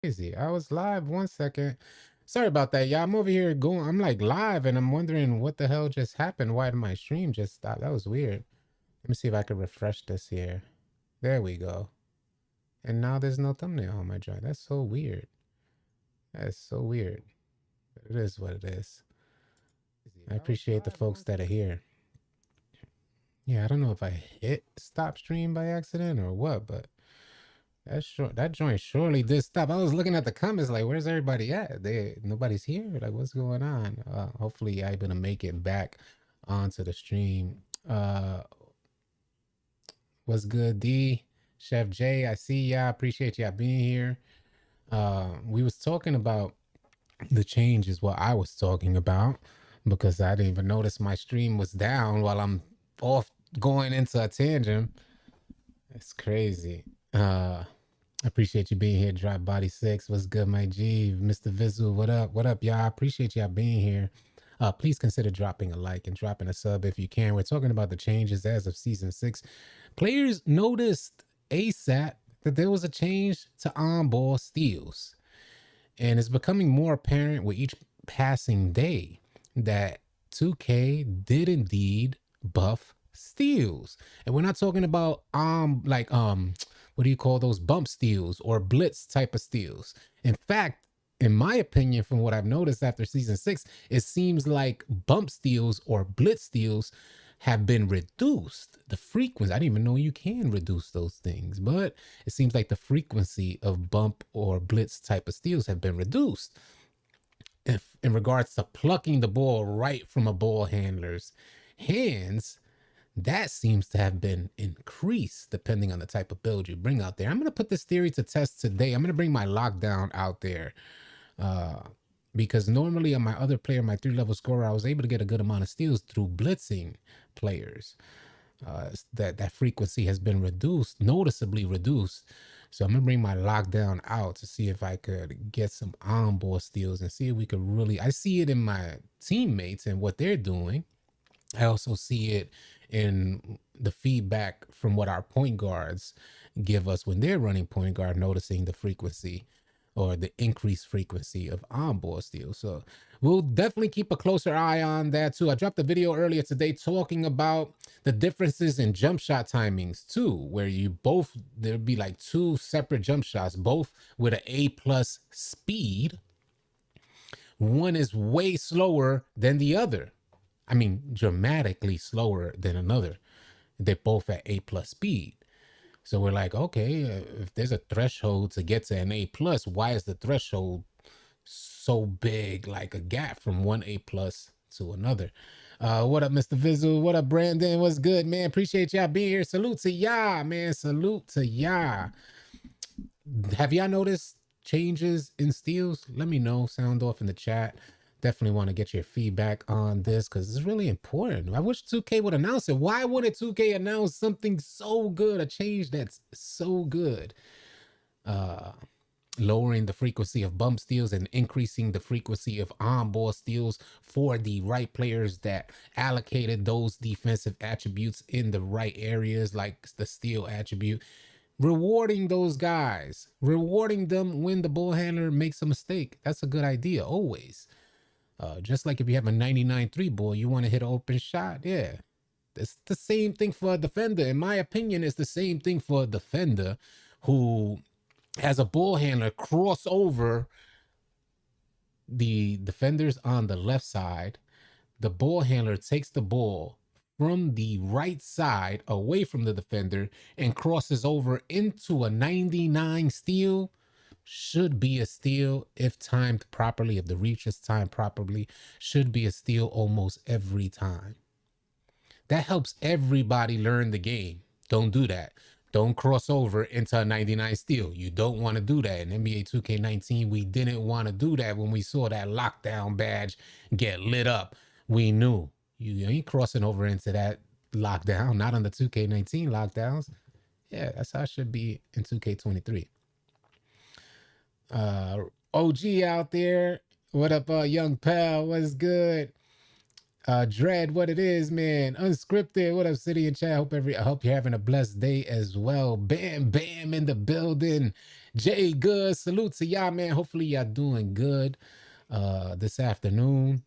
Crazy. I was live 1 second. Sorry about that, y'all. I'm over here going. I'm like live, and I'm wondering what the hell just happened. Why did my stream just stop? That was weird. Let me see if I can refresh this here. There we go. And now there's no thumbnail on my joint. That's so weird. That's so weird. But it is what it is. I appreciate the folks that are here. Yeah, I don't know if I hit stop stream by accident or what, but that joint surely did stop. I was looking at the comments like, where's everybody at? Nobody's here. Like, what's going on? Hopefully I'm gonna make it back onto the stream. What's good, D? Chef J, I see y'all. Appreciate y'all being here. We was talking about the change is what I was talking about because I didn't even notice my stream was down while I'm off going into a tangent. It's crazy. I appreciate you being here. Drop Body 6. What's good, my G? Mr. Vizu, what up? What up, y'all? I appreciate y'all being here. Please consider dropping a like and dropping a sub if you can. We're talking about the changes as of season 6. Players noticed ASAP that there was a change to on-ball steals. And it's becoming more apparent with each passing day that 2K did indeed buff steals. And we're not talking about what do you call those, bump steals or blitz type of steals. In fact, in my opinion, from what I've noticed after season 6, it seems like bump steals or blitz steals have been reduced. The frequency, I didn't even know you can reduce those things, but it seems like the frequency of bump or blitz type of steals have been reduced. If in regards to plucking the ball right from a ball handler's hands, that seems to have been increased depending on the type of build you bring out there. I'm going to put this theory to test today. I'm going to bring my lockdown out there because normally on my other player, my 3-level scorer, I was able to get a good amount of steals through blitzing players. That frequency has been reduced, noticeably reduced. So I'm going to bring my lockdown out to see if I could get some on-ball steals and see if we could really, I see it in my teammates and what they're doing. I also see it in the feedback from what our point guards give us when they're running point guard, noticing the frequency or the increased frequency of on-ball steals. So we'll definitely keep a closer eye on that too. I dropped a video earlier today talking about the differences in jump shot timings too, where there'd be like 2 separate jump shots, both with an A+ speed. One is way slower than the other. I mean, dramatically slower than another. They're both at A+ speed. So we're like, okay, if there's a threshold to get to an A+, why is the threshold so big, like a gap from one A+ to another? What up, Mr. Vizu? What up, Brandon? What's good, man? Appreciate y'all being here. Salute to y'all, man. Salute to y'all. Have y'all noticed changes in steals? Let me know. Sound off in the chat. Definitely want to get your feedback on this because it's really important. I wish 2K would announce it. Why wouldn't 2K announce something so good, a change that's so good? Lowering the frequency of bump steals and increasing the frequency of on-ball steals for the right players that allocated those defensive attributes in the right areas, like the steal attribute. Rewarding those guys, rewarding them when the ball handler makes a mistake. That's a good idea, always. Just like if you have a 99-3 ball, you want to hit an open shot. Yeah, it's the same thing for a defender. In my opinion, it's the same thing for a defender who has a ball handler cross over the defenders on the left side. The ball handler takes the ball from the right side away from the defender and crosses over into a 99 steal. Should be a steal if timed properly, if the reach is timed properly, should be a steal almost every time. That helps everybody learn the game. Don't do that. Don't cross over into a 99 steal. You don't want to do that. In NBA 2K19, we didn't want to do that when we saw that lockdown badge get lit up. We knew you ain't crossing over into that lockdown, not on the 2K19 lockdowns. Yeah, that's how it should be in 2K23. OG out there. What up, young pal? What's good? Dread, what it is, man. Unscripted. What up, City and Chat? I hope you're having a blessed day as well. Bam, bam in the building. Jay Good, salute to y'all, man. Hopefully y'all doing good this afternoon.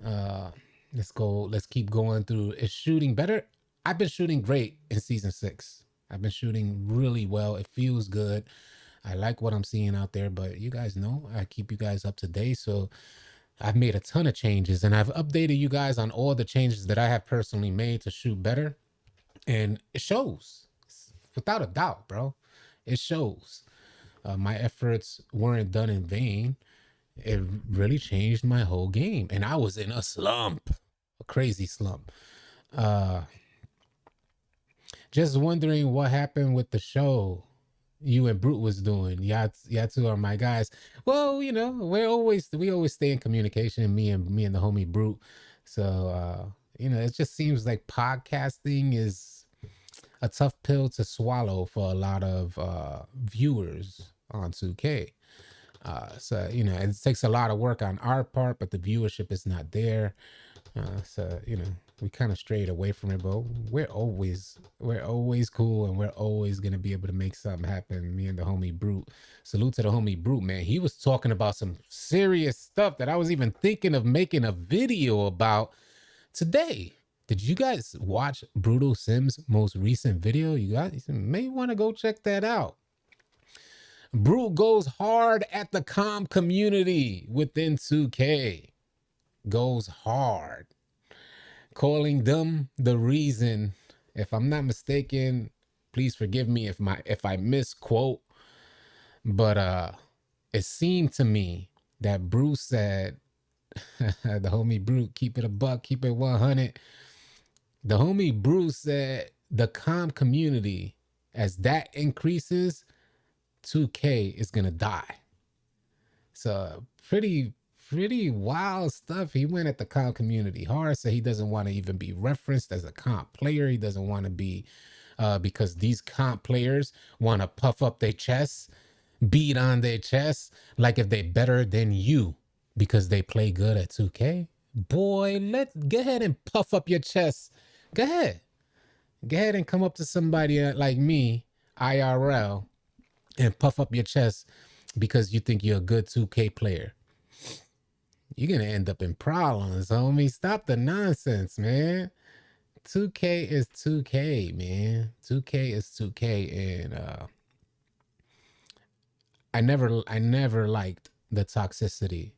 Uh let's keep going through. Is shooting better? I've been shooting great in season 6. I've been shooting really well. It feels good. I like what I'm seeing out there, but you guys know I keep you guys up to date. So I've made a ton of changes and I've updated you guys on all the changes that I have personally made to shoot better. And it shows without a doubt, bro. It shows. My efforts weren't done in vain. It really changed my whole game. And I was in a slump, a crazy slump. Uh, just wondering what happened with the show you and Brute was doing. Y'all two are my guys. Well, you know, we always stay in communication, me and the homie Brute. So you know, it just seems like podcasting is a tough pill to swallow for a lot of viewers on 2K. So you know, it takes a lot of work on our part, but the viewership is not there. So you know, we kind of strayed away from it, but we're always cool, and we're always gonna be able to make something happen. Me and the homie Brute. Salute to the homie Brute, man. He was talking about some serious stuff that I was even thinking of making a video about today. Did you guys watch Brutal Sims' most recent video? You guys may want to go check that out. Brute goes hard at the comp community within 2K. Goes hard. Calling them the reason. If I'm not mistaken, please forgive me if I misquote. But it seemed to me that Bruce said, the homie Brute, keep it a buck, keep it 100. The homie Bruce said the comp community, as that increases, 2K is gonna die. So pretty wild stuff. He went at the comp community hard, so he doesn't want to even be referenced as a comp player. He doesn't want to be because these comp players want to puff up their chests, beat on their chests like if they're better than you because they play good at 2K. Boy, go ahead and puff up your chest. Go ahead and come up to somebody like me, IRL, and puff up your chest because you think you're a good 2K player. You're going to end up in problems, homie. Stop the nonsense, man. 2K is 2K, man. 2K is 2K. And I never liked the toxicity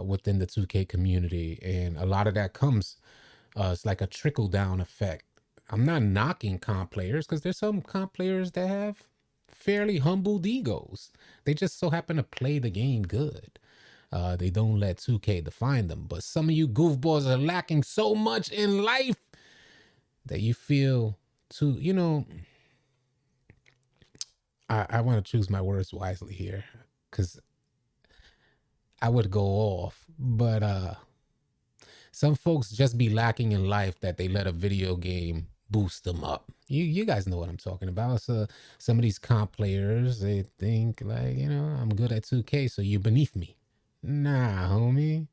within the 2K community. And a lot of that comes, it's like a trickle-down effect. I'm not knocking comp players because there's some comp players that have fairly humbled egos. They just so happen to play the game good. They don't let 2K define them. But some of you goofballs are lacking so much in life that you feel too, you know, I want to choose my words wisely here because I would go off. But some folks just be lacking in life that they let a video game boost them up. You guys know what I'm talking about. So some of these comp players, they think like, you know, I'm good at 2K, so you're beneath me. Nah, homie.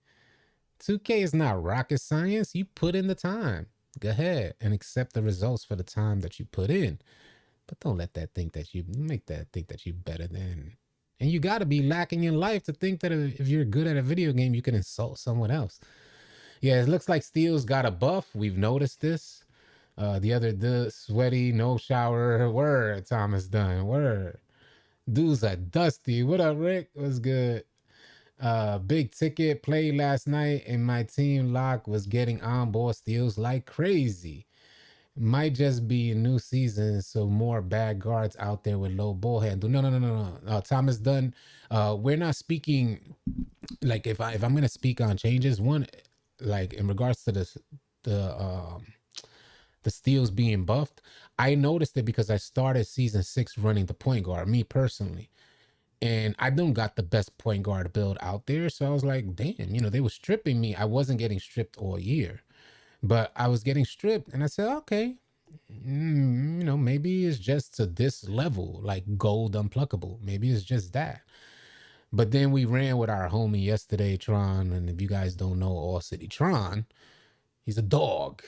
2K is not rocket science. You put in the time. Go ahead and accept the results for the time that you put in. But don't let that think that you make that think that you're better than. And you got to be lacking in life to think that if you're good at a video game, you can insult someone else. Yeah, it looks like Steel's got a buff. We've noticed this. The sweaty, no shower. Word, Thomas Dunn. Word. Dudes are dusty. What up, Rick? What's good? Big ticket played last night, and my team lock was getting on-ball steals like crazy. Might just be a new season, so more bad guards out there with low ball handle. No. Thomas Dunn. We're not speaking like if I'm gonna speak on changes. One, like in regards to the steals being buffed, I noticed it because I started season 6 running the point guard, me personally. And I don't got the best point guard build out there. So I was like, damn, you know, they were stripping me. I wasn't getting stripped all year, but I was getting stripped. And I said, okay, you know, maybe it's just to this level, like gold unpluckable. Maybe it's just that. But then we ran with our homie yesterday, Tron. And if you guys don't know All City Tron, he's a dog.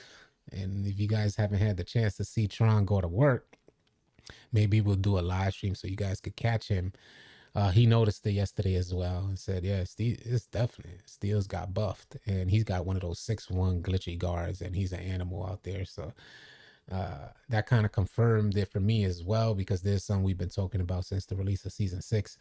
And if you guys haven't had the chance to see Tron go to work, Maybe we'll do a live stream so you guys could catch him. He noticed it yesterday as well and said, yeah, Steve, it's definitely, Steele's got buffed, and he's got one of those 6'1" glitchy guards, and he's an animal out there. So that kind of confirmed it for me as well, because there's some we've been talking about since the release of season 6.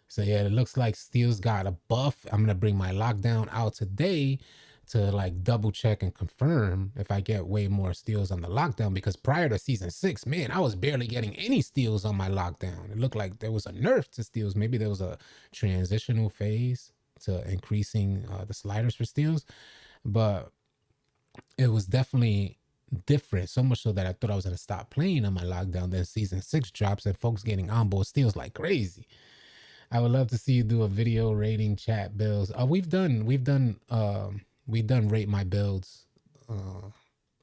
So yeah, it looks like Steele's got a buff. I'm gonna bring my lockdown out today to like double check and confirm if I get way more steals on the lockdown, because prior to season 6, man, I was barely getting any steals on my lockdown. It looked like there was a nerf to steals. Maybe there was a transitional phase to increasing the sliders for steals, but it was definitely different, so much so that I thought I was gonna stop playing on my lockdown. Then season 6 drops and folks getting onboard steals like crazy. I would love to see you do a video rating chat builds. We've done rate my builds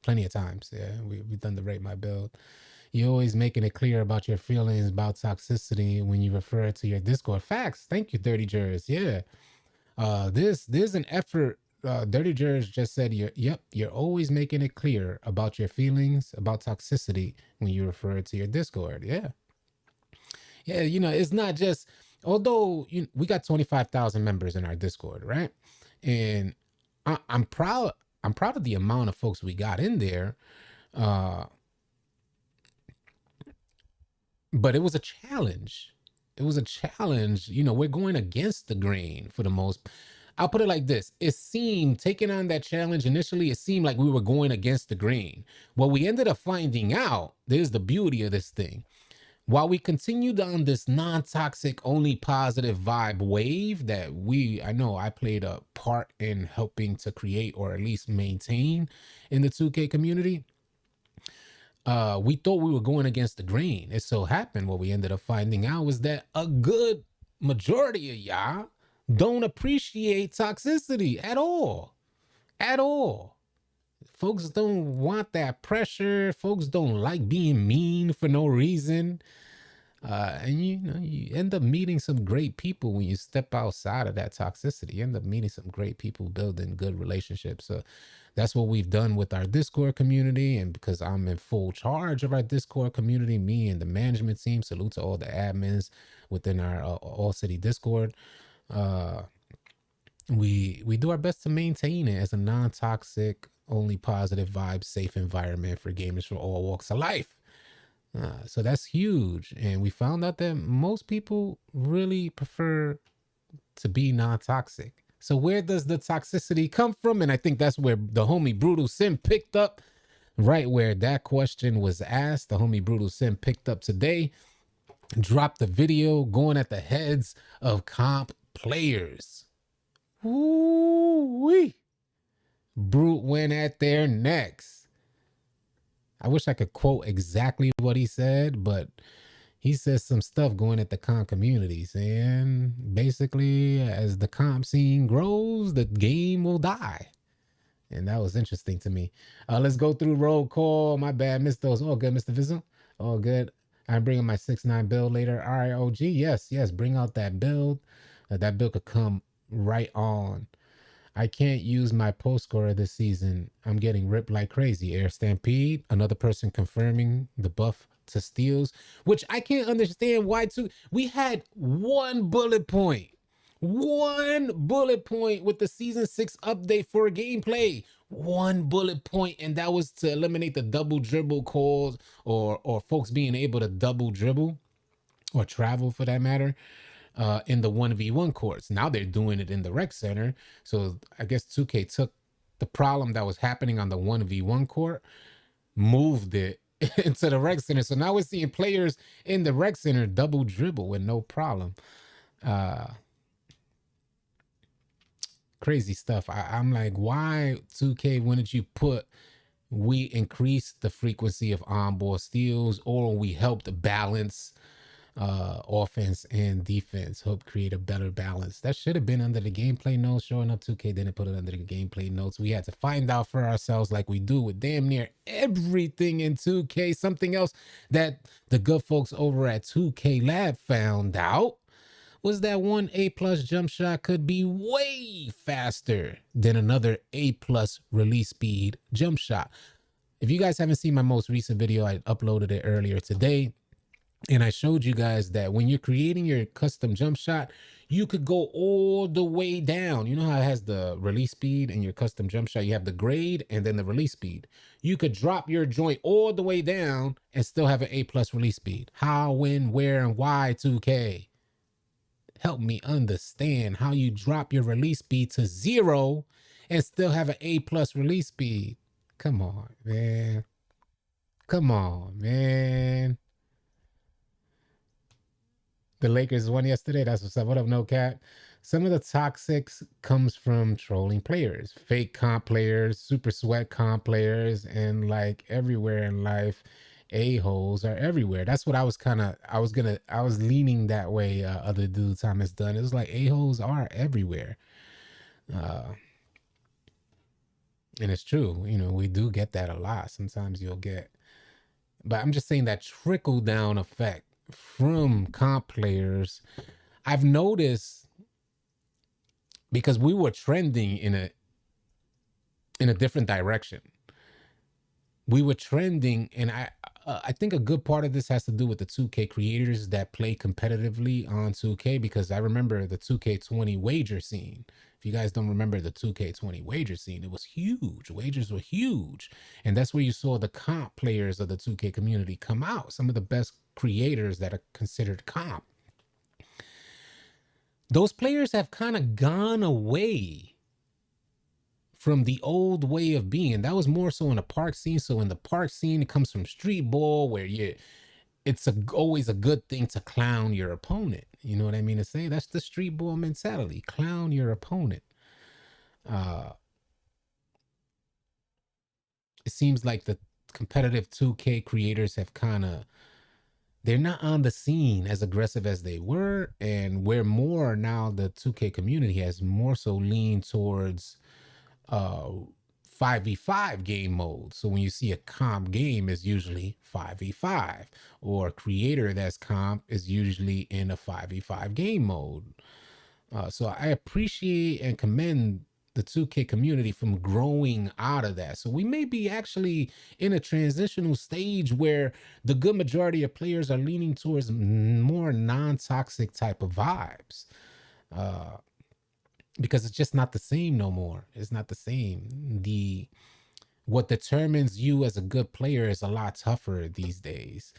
plenty of times. Yeah, we've done the rate my build. You're always making it clear about your feelings about toxicity when you refer to your Discord. Facts. Thank you, Dirty Jers. Yeah. There's an effort. Dirty Jers just said you're always making it clear about your feelings about toxicity when you refer to your Discord. Yeah. Yeah, it's not just, although we got 25,000 members in our Discord, right? And I'm proud of the amount of folks we got in there. But it was a challenge. It was a challenge. We're going against the grain for the most. I'll put it like this. It seemed, taking on that challenge initially, it seemed like we were going against the grain. What we ended up finding out, there's the beauty of this thing. While we continued on this non-toxic, only positive vibe wave that I know I played a part in helping to create, or at least maintain, in the 2K community, we thought we were going against the grain. It so happened what we ended up finding out was that a good majority of y'all don't appreciate toxicity at all. At all. Folks don't want that pressure. Folks don't like being mean for no reason. And you end up meeting some great people when you step outside of that toxicity. You end up meeting some great people, building good relationships. So that's what we've done with our Discord community. And because I'm in full charge of our Discord community, me and the management team, salute to all the admins within our All City Discord. We do our best to maintain it as a non-toxic, only positive vibes, safe environment for gamers for all walks of life. So that's huge. And we found out that most people really prefer to be non-toxic. So where does the toxicity come from? And I think that's where the homie Brutal Sim picked up, right where that question was asked. The homie Brutal Sim picked up today, dropped the video going at the heads of comp players. Ooh-wee. Brute went at their necks. I wish I could quote exactly what he said, but he says some stuff going at the comp community, saying basically, as the comp scene grows, the game will die. And that was interesting to me. Let's go through roll call. My bad, missed those. All good, Mr. Vizzle. All good. I'm bringing my 6'9" build later. All right, OG. Yes, bring out that build. That build could come right on. I can't use my post scorer this season. I'm getting ripped like crazy. Air Stampede, another person confirming the buff to steals, which I can't understand why too. We had one bullet point with the season 6 update for gameplay. One bullet point, and that was to eliminate the double dribble calls, or folks being able to double dribble or travel for that matter. In the 1v1 courts. Now they're doing it in the rec center. So I guess 2K took the problem that was happening on the 1v1 court, moved it into the rec center. So now we're seeing players in the rec center double dribble with no problem. Crazy stuff. I'm like, why 2K wouldn't you put, we increased the frequency of onboard steals, or we helped balance offense and defense, help create a better balance? That should have been under the gameplay notes. Showing up 2K didn't put it under the gameplay notes. We had to find out for ourselves, like we do with damn near everything in 2K. Something else that the good folks over at 2K Lab found out was that one A+ jump shot could be way faster than another A+ release speed jump shot. If you guys haven't seen my most recent video, I uploaded it earlier today. And I showed you guys that when you're creating your custom jump shot, you could go all the way down. You know how it has the release speed and your custom jump shot? You have the grade and then the release speed. You could drop your joint all the way down and still have an A plus release speed. How, when, where, and why 2K? Help me understand how you drop your release speed to 0 and still have an A plus release speed. Come on, man. Come on, man. The Lakers won yesterday. That's what's up. What up, no cap? Some of the toxics comes from trolling players, fake comp players, super sweat comp players, and like everywhere in life, a-holes are everywhere. That's what I was I was leaning that way. Other dude Thomas Dunn. It was like a-holes are everywhere. Uh, and it's true. You know, we do get that a lot. Sometimes you'll get, but I'm just saying that trickle down effect from comp players. I've noticed because we were trending in a different direction. We were trending, and I think a good part of this has to do with the 2K creators that play competitively on 2K, because I remember the 2K20 wager scene. If you guys don't remember the 2K20 wager scene, it was huge. Wagers were huge. And that's where you saw the comp players of the 2K community come out. Some of the best creators that are considered comp. Those players have kind of gone away from the old way of being. That was more so in the park scene. So in the park scene, it comes from street ball, where it's always a good thing to clown your opponent. You know what I mean to say? That's the street ball mentality. Clown your opponent. It seems like the competitive 2K creators have they're not on the scene as aggressive as they were, and where more now the 2K community has more so leaned towards 5v5 game mode. So when you see a comp game, is usually 5v5, or a creator that's comp is usually in a 5v5 game mode. So I appreciate and commend the 2K community from growing out of that. So we may be actually in a transitional stage where the good majority of players are leaning towards more non-toxic type of vibes. Because it's just not the same no more. It's not the same. What determines you as a good player is a lot tougher these days.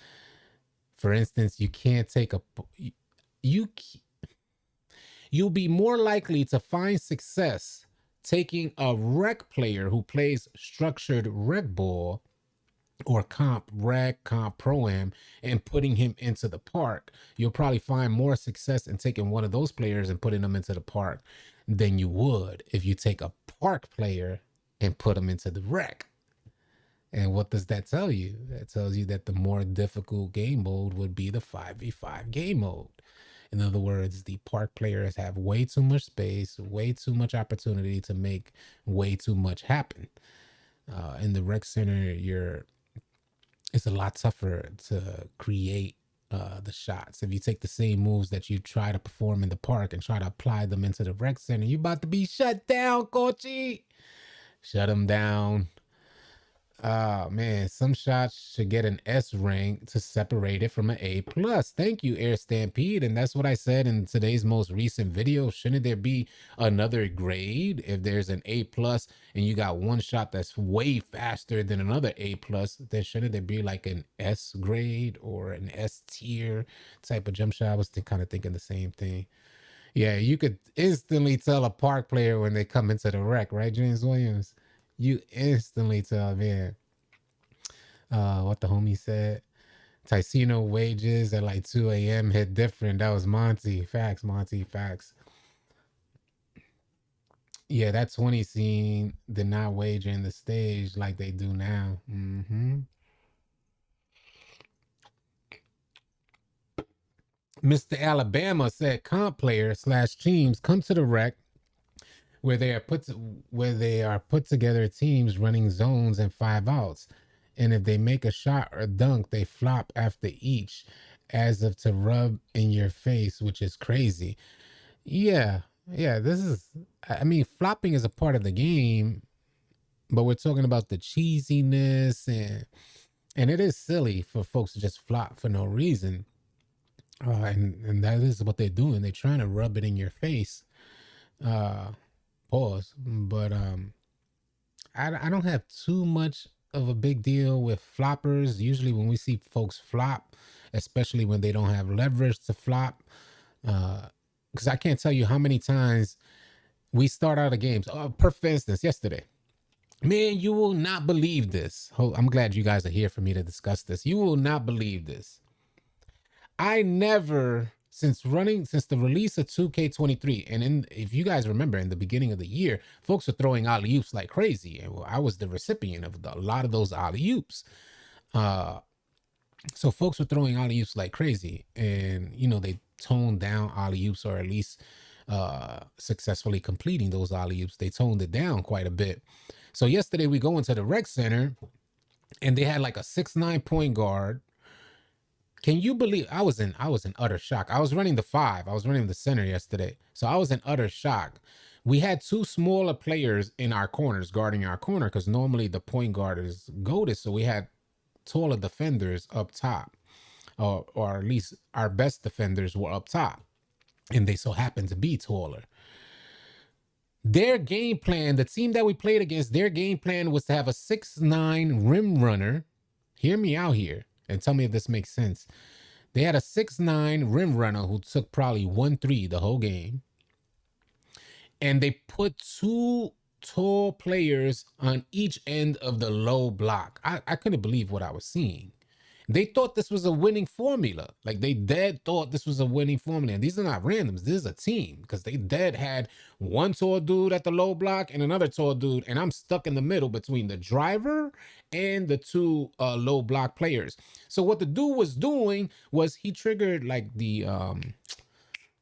For instance, you can't take you'll be more likely to find success taking a rec player who plays structured rec ball or comp rec, comp pro-am, and putting him into the park. You'll probably find more success in taking one of those players and putting them into the park than you would if you take a park player and put them into the rec. And what does that tell you? That tells you that the more difficult game mode would be the 5v5 game mode. In other words, the park players have way too much space, way too much opportunity to make way too much happen. In the rec center, it's a lot tougher to create the shots. If you take the same moves that you try to perform in the park and try to apply them into the rec center, you're about to be shut down, Kochi. Shut them down. Oh man, some shots should get an S rank to separate it from an A plus. Thank you, Air Stampede. And that's what I said in today's most recent video. Shouldn't there be another grade? If there's an A plus and you got one shot that's way faster than another A plus, then shouldn't there be like an S grade or an S tier type of jump shot? I was kind of thinking the same thing. Yeah, you could instantly tell a park player when they come into the rec, right, James Williams? You instantly tell, man. What the homie said. Ticino wages at like 2 a.m. hit different. That was Monty. Facts, Monty. Facts. Yeah, that 20 scene did not wager in the stage like they do now. Mr. Alabama said comp players / teams come to the rec where they are put together teams running zones and 5 outs. And if they make a shot or dunk, they flop after each as if to rub in your face, which is crazy. Yeah, I mean, flopping is a part of the game, but we're talking about the cheesiness, and it is silly for folks to just flop for no reason. And that is what they're doing. They're trying to rub it in your face. Uh, Pause. But I don't have too much of a big deal with floppers. Usually, when we see folks flop, especially when they don't have leverage to flop, because I can't tell you how many times we start out of games. For instance, yesterday, man, you will not believe this. I'm glad you guys are here for me to discuss this. You will not believe this. I never, since the release of 2K23, and if you guys remember, in the beginning of the year, folks were throwing alley oops like crazy, and I was the recipient of a lot of those alley oops. Uh, so folks were throwing alley oops like crazy, and they toned down alley oops, or at least successfully completing those alley oops. They toned it down quite a bit. So yesterday we go into the rec center, and they had like a 6'9" point guard. Can you believe I was in utter shock. I was running the 5. I was running the center yesterday. So I was in utter shock. We had two smaller players in our corners guarding our corner, because normally the point guard is goated. So we had taller defenders up top. Or at least our best defenders were up top. And they so happened to be taller. Their game plan, the team that we played against, their game plan was to have a 6'9" rim runner. Hear me out here and tell me if this makes sense. They had a 6'9" rim runner who took probably 1-3 the whole game. And they put two tall players on each end of the low block. I couldn't believe what I was seeing. They thought this was a winning formula. Like, they dead thought this was a winning formula. And these are not randoms. This is a team, because they dead had one tall dude at the low block and another tall dude. And I'm stuck in the middle between the driver and the two low block players. So what the dude was doing was he triggered like the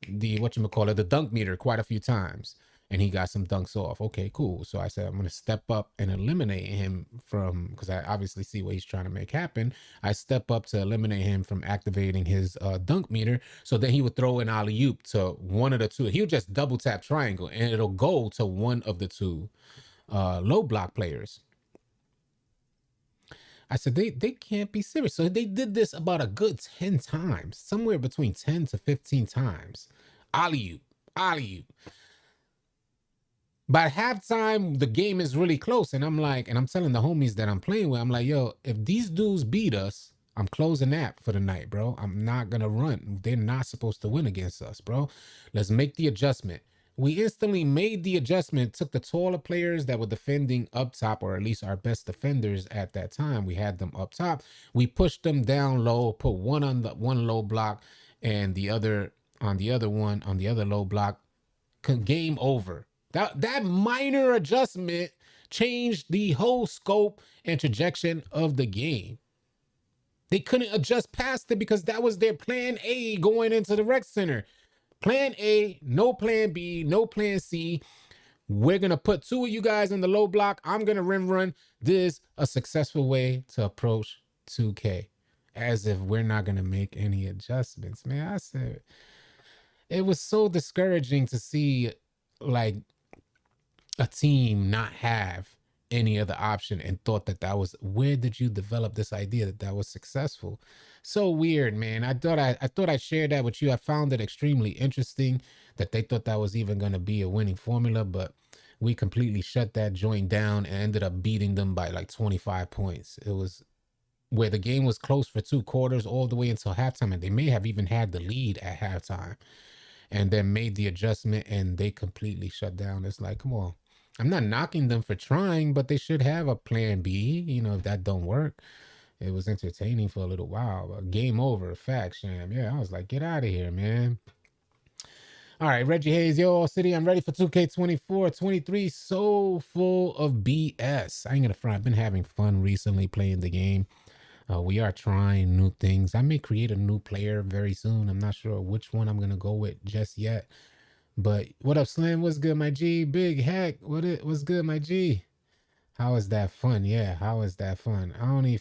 whatchamacallit, the dunk meter quite a few times, and he got some dunks off. Okay, cool. So I said, I'm going to step up and eliminate him from, because I obviously see what he's trying to make happen. I step up to eliminate him from activating his dunk meter. So then he would throw an alley-oop to one of the two. He would just double tap triangle, and it'll go to one of the two low block players. I said, they can't be serious. So they did this about a good 10 times, somewhere between 10 to 15 times. Alley-oop, alley-oop. By halftime, the game is really close. And I'm like, and I'm telling the homies that I'm playing with, I'm like, yo, if these dudes beat us, I'm closing that for the night, bro. I'm not going to run. They're not supposed to win against us, bro. Let's make the adjustment. We instantly made the adjustment, took the taller players that were defending up top, or at least our best defenders at that time. We had them up top. We pushed them down low, put one on the one low block and the other on the other one on the other low block. Game over. That minor adjustment changed the whole scope and trajectory of the game. They couldn't adjust past it because that was their plan A going into the rec center. Plan A, no plan B, no plan C. We're going to put two of you guys in the low block. I'm going to rim run. This is a successful way to approach 2K. As if we're not going to make any adjustments. Man, I said, it was so discouraging to see, like, a team not have any other option, and thought that was, where did you develop this idea that was successful? So weird, man. I thought I'd share that with you. I found it extremely interesting that they thought that was even going to be a winning formula, but we completely shut that joint down and ended up beating them by like 25 points. It was where the game was close for 2 quarters all the way until halftime, and they may have even had the lead at halftime and then made the adjustment, and they completely shut down. It's like, come on. I'm not knocking them for trying, but they should have a plan B, if that don't work. It was entertaining for a little while, but game over, fact, Sham. Yeah, I was like, get out of here, man. All right, Reggie Hayes, yo, City, I'm ready for 2K24, 23, so full of BS. I ain't gonna front. I've been having fun recently playing the game. We are trying new things. I may create a new player very soon. I'm not sure which one I'm gonna go with just yet. But what up, Slim? What's good, my G? Big Heck, what's good, my G? How is that fun? Yeah, how is that fun? I only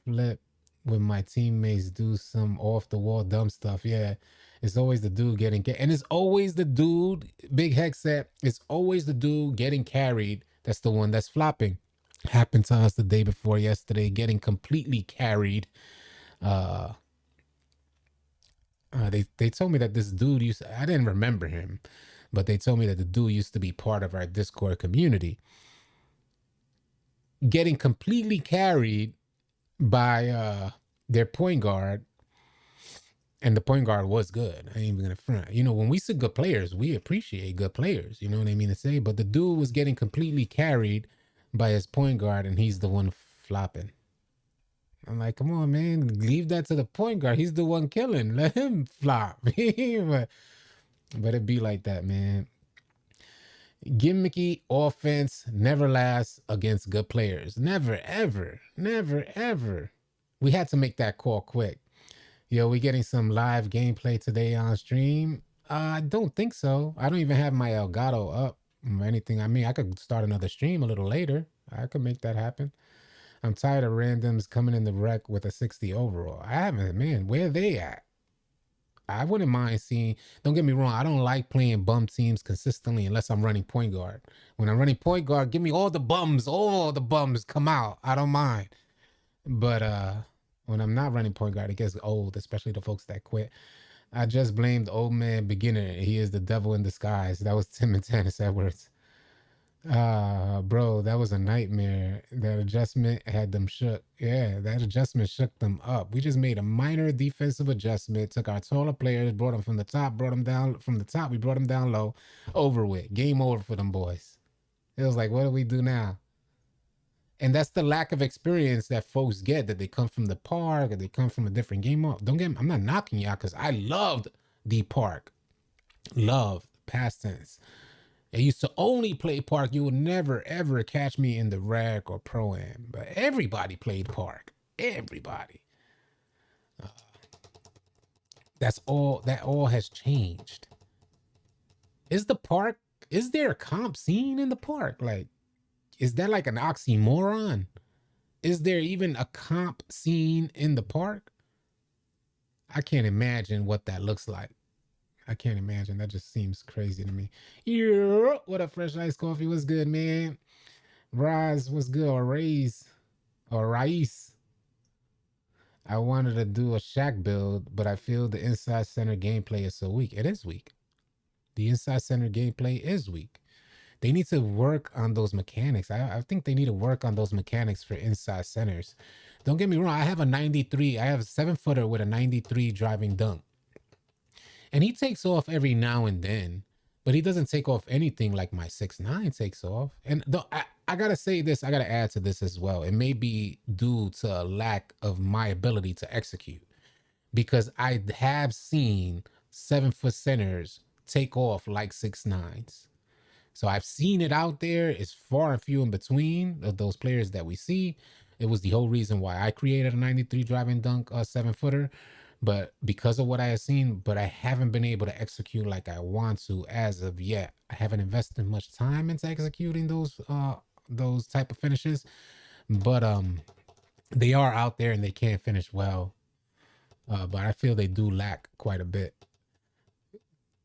flip when my teammates do some off the wall dumb stuff. Yeah, it's always the dude and it's always the dude. Big Heck said it's always the dude getting carried. That's the one that's flopping. Happened to us the day before yesterday, getting completely carried. They told me that this dude used I didn't remember him, but they told me that the dude used to be part of our Discord community, getting completely carried by their point guard, and the point guard was good. I ain't even gonna front. You know, when we see good players, we appreciate good players. You know what I mean to say? But the dude was getting completely carried by his point guard, and he's the one flopping. I'm like, come on, man, leave that to the point guard. He's the one killing. Let him flop. But it be like that, man. Gimmicky offense never lasts against good players. Never, ever, never, ever. We had to make that call quick. Yo, we getting some live gameplay today on stream? I don't think so. I don't even have my Elgato up or anything. I mean, I could start another stream a little later. I could make that happen. I'm tired of randoms coming in the wreck with a 60 overall. I haven't, man. Where they at? I wouldn't mind seeing. Don't get me wrong. I don't like playing bum teams consistently unless I'm running point guard. When I'm running point guard, give me all the bums. All the bums come out. I don't mind. But when I'm not running point guard, it gets old, especially the folks that quit. I just blamed old man beginner. He is the devil in disguise. That was Tim and Tannis Edwards. Bro, that was a nightmare. That adjustment had them shook. Yeah, that adjustment shook them up. We just made a minor defensive adjustment, took our taller players, brought them from the top, brought them down from the top. We brought them down low. Over with. Game over for them boys. It was like, what do we do now? And that's the lack of experience that folks get, that they come from the park or they come from a different game. Don't get me, I'm not knocking y'all because I loved the park. Loved, past tense. I used to only play park. You would never ever catch me in the rec or pro-am. But everybody played park. Everybody. That's all. That all has changed. Is the park? Is there a comp scene in the park? Like, is that like an oxymoron? Is there even a comp scene in the park? I can't imagine what that looks like. I can't imagine. That just seems crazy to me. Yeah, what up, Fresh Ice Coffee? What's good, man? Raz, what's good? Or Raise, or Rice. I wanted to do a Shack build, but I feel the inside center gameplay is so weak. It is weak. The inside center gameplay is weak. They need to work on those mechanics. I think they need to work on those mechanics for inside centers. Don't get me wrong. I have a 93. I have a 7-footer with a 93 driving dunk. And he takes off every now and then, but he doesn't take off anything like my 6'9" takes off. And I gotta say this, I gotta add to this as well. It may be due to a lack of my ability to execute, because I have seen 7-foot centers take off like 6'9s. So I've seen it out there. It's far and few in between of those players that we see. It was the whole reason why I created a 93 driving dunk 7-footer. But because of what I have seen, but I haven't been able to execute like I want to as of yet. I haven't invested much time into executing those type of finishes. But they are out there and they can finish well. But I feel they do lack quite a bit.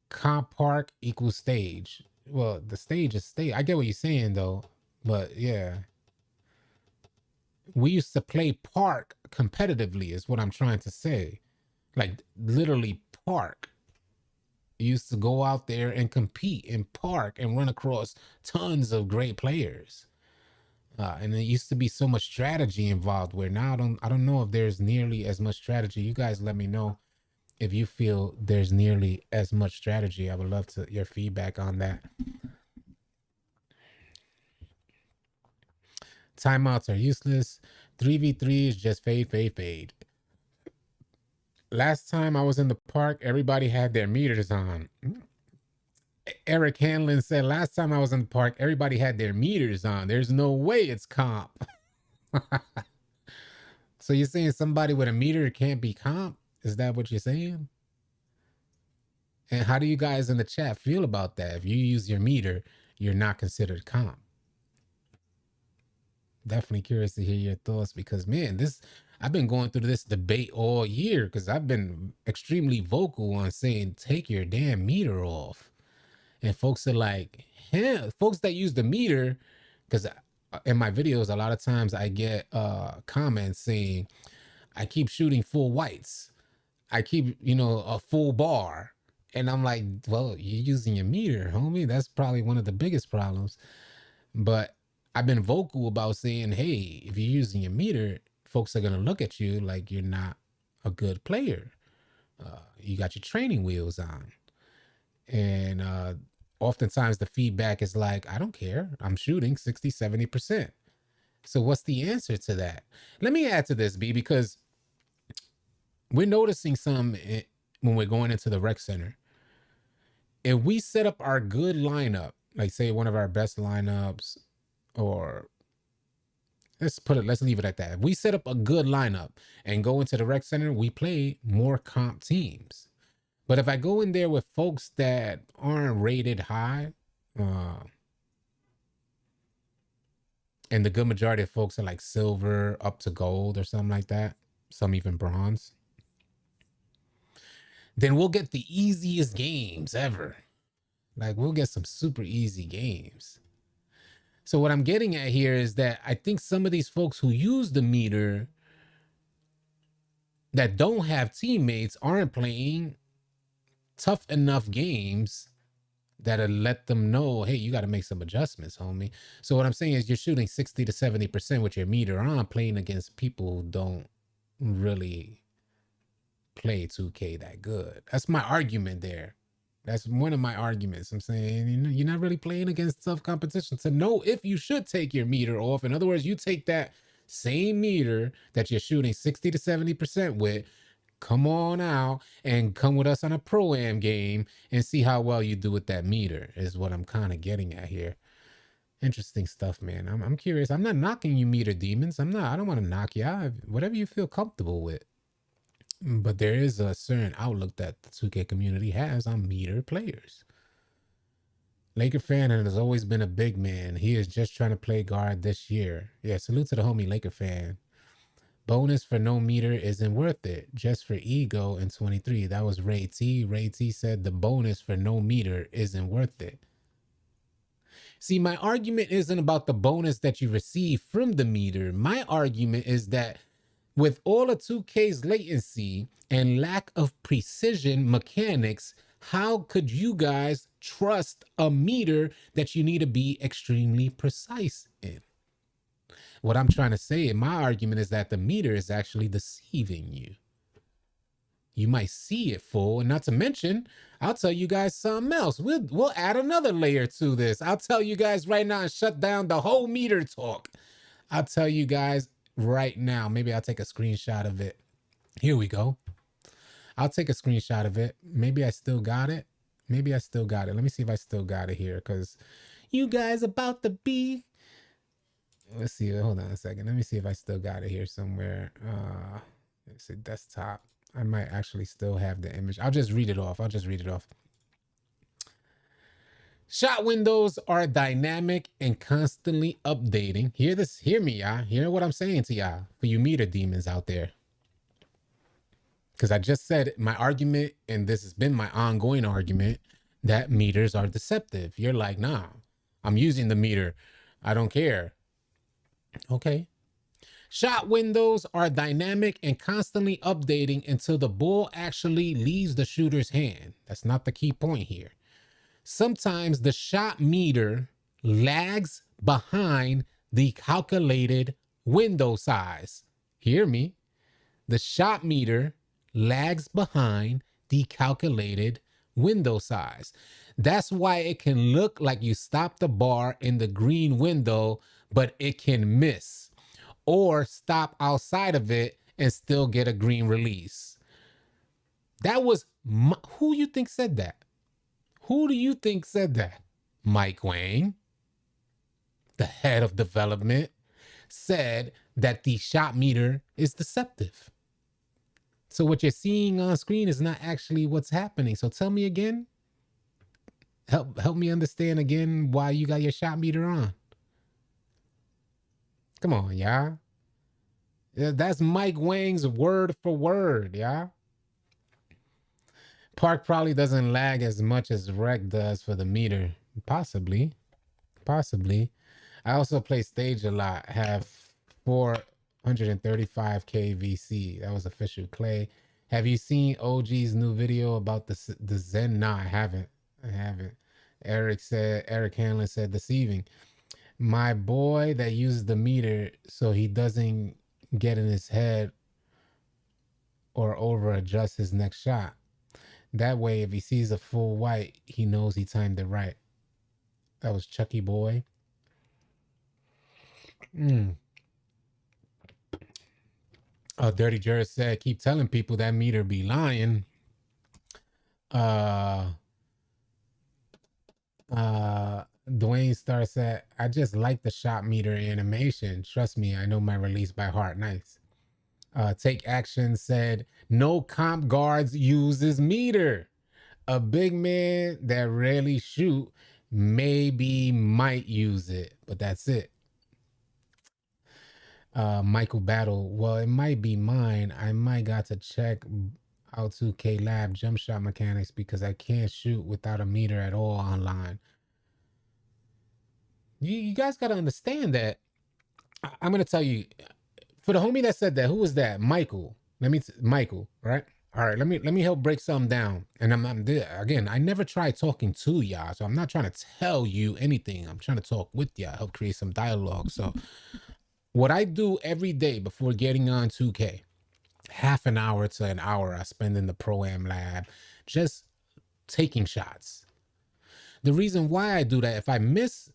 Comp park equals stage. Well, the stage is stage. I get what you're saying though. But yeah. We used to play park competitively is what I'm trying to say. Like literally park. You used to go out there and compete in park and run across tons of great players. And there used to be so much strategy involved where now I don't know if there's nearly as much strategy. You guys let me know if you feel there's nearly as much strategy. I would love your feedback on that. Timeouts are useless. 3v3 is just fade, fade, fade. Last time I was in the park, everybody had their meters on. Eric Hanlon said, last time I was in the park, everybody had their meters on. There's no way it's comp. So you're saying somebody with a meter can't be comp? Is that what you're saying? And how do you guys in the chat feel about that? If you use your meter, you're not considered comp. Definitely curious to hear your thoughts because, man, I've been going through this debate all year because I've been extremely vocal on saying, take your damn meter off. And folks are like, hell, folks that use the meter, because in my videos, a lot of times I get comments saying, I keep shooting full whites. I keep, a full bar. And I'm like, well, you're using your meter, homie. That's probably one of the biggest problems. But I've been vocal about saying, hey, if you're using your meter, folks are going to look at you like you're not a good player. You got your training wheels on. And oftentimes the feedback is like, I don't care. I'm shooting 60, 70%. So what's the answer to that? Let me add to this, B, because we're noticing some when we're going into the rec center. If we set up our good lineup, like say one of our best lineups, or let's leave it at that. If we set up a good lineup and go into the rec center, we play more comp teams. But if I go in there with folks that aren't rated high, and the good majority of folks are like silver up to gold or something like that, some even bronze, then we'll get the easiest games ever. Like we'll get some super easy games. So what I'm getting at here is that I think some of these folks who use the meter that don't have teammates aren't playing tough enough games that'll let them know, hey, you got to make some adjustments, homie. So what I'm saying is you're shooting 60 to 70% with your meter on, playing against people who don't really play 2K that good. That's my argument there. That's one of my arguments. I'm saying you're not really playing against tough competition to know if you should take your meter off. In other words, you take that same meter that you're shooting 60 to 70% with, come on out and come with us on a pro-am game and see how well you do with that meter, is what I'm kind of getting at here. Interesting stuff, man. I'm curious. I'm not knocking you meter demons. I don't want to knock you out. Whatever you feel comfortable with. But there is a certain outlook that the 2K community has on meter players. Laker fan and has always been a big man. He is just trying to play guard this year. Yeah, salute to the homie Laker fan. Bonus for no meter isn't worth it. Just for ego in 23. That was Ray T. Ray T said the bonus for no meter isn't worth it. See, my argument isn't about the bonus that you receive from the meter. My argument is that with all of 2K's latency and lack of precision mechanics, how could you guys trust a meter that you need to be extremely precise in? What I'm trying to say in my argument is that the meter is actually deceiving you. You might see it full, and not to mention, I'll tell you guys something else. We'll add another layer to this. I'll tell you guys right now and shut down the whole meter talk. I'll tell you guys right now. Maybe I'll take a screenshot of it. Here we go. I'll take a screenshot of it. Maybe I still got it. Let me see if I still got it here, because you guys about to be. Let's see. Hold on a second. Let me see if I still got it here somewhere. Let's see, desktop. I might actually still have the image. I'll just read it off. Shot windows are dynamic and constantly updating. Hear me, y'all. Hear what I'm saying to y'all, for you meter demons out there. Because I just said my argument, and this has been my ongoing argument, that meters are deceptive. You're like, nah, I'm using the meter. I don't care. Okay. Shot windows are dynamic and constantly updating until the ball actually leaves the shooter's hand. That's not the key point here. Sometimes the shot meter lags behind the calculated window size. Hear me. The shot meter lags behind the calculated window size. That's why it can look like you stopped the bar in the green window, but it can miss. Or stop outside of it and still get a green release. That was, who you think said that? Who do you think said that? Mike Wang, the head of development, said that the shot meter is deceptive. So what you're seeing on screen is not actually what's happening. So tell me again. Help me understand again why you got your shot meter on. Come on, y'all. That's Mike Wang's word for word, y'all. Park probably doesn't lag as much as Rec does for the meter. Possibly. I also play stage a lot. Have 435k VC. That was official Clay. Have you seen OG's new video about the Zen? Nah, I haven't. I haven't. Eric Hanlon said deceiving. My boy that uses the meter so he doesn't get in his head or over adjust his next shot. That way, if he sees a full white, he knows he timed it right. That was Chucky Boy. Dirty Jerry said, keep telling people that meter be lying. Dwayne Star said, I just like the shot meter animation. Trust me, I know my release by heart. Nice. Take Action said, no comp guards uses meter. A big man that rarely shoot maybe might use it, but that's it. Michael Battle, well, it might be mine. I might got to check out 2K Lab jump shot mechanics because I can't shoot without a meter at all online. You guys got to understand that. I'm going to tell you, for the homie that said that, who was that? Michael. Michael, right? All right, let me help break something down. And I'm again, I never tried talking to y'all, so I'm not trying to tell you anything. I'm trying to talk with y'all, help create some dialogue. So what I do every day before getting on 2K, half an hour to an hour I spend in the Pro-Am lab just taking shots. The reason why I do that, if I miss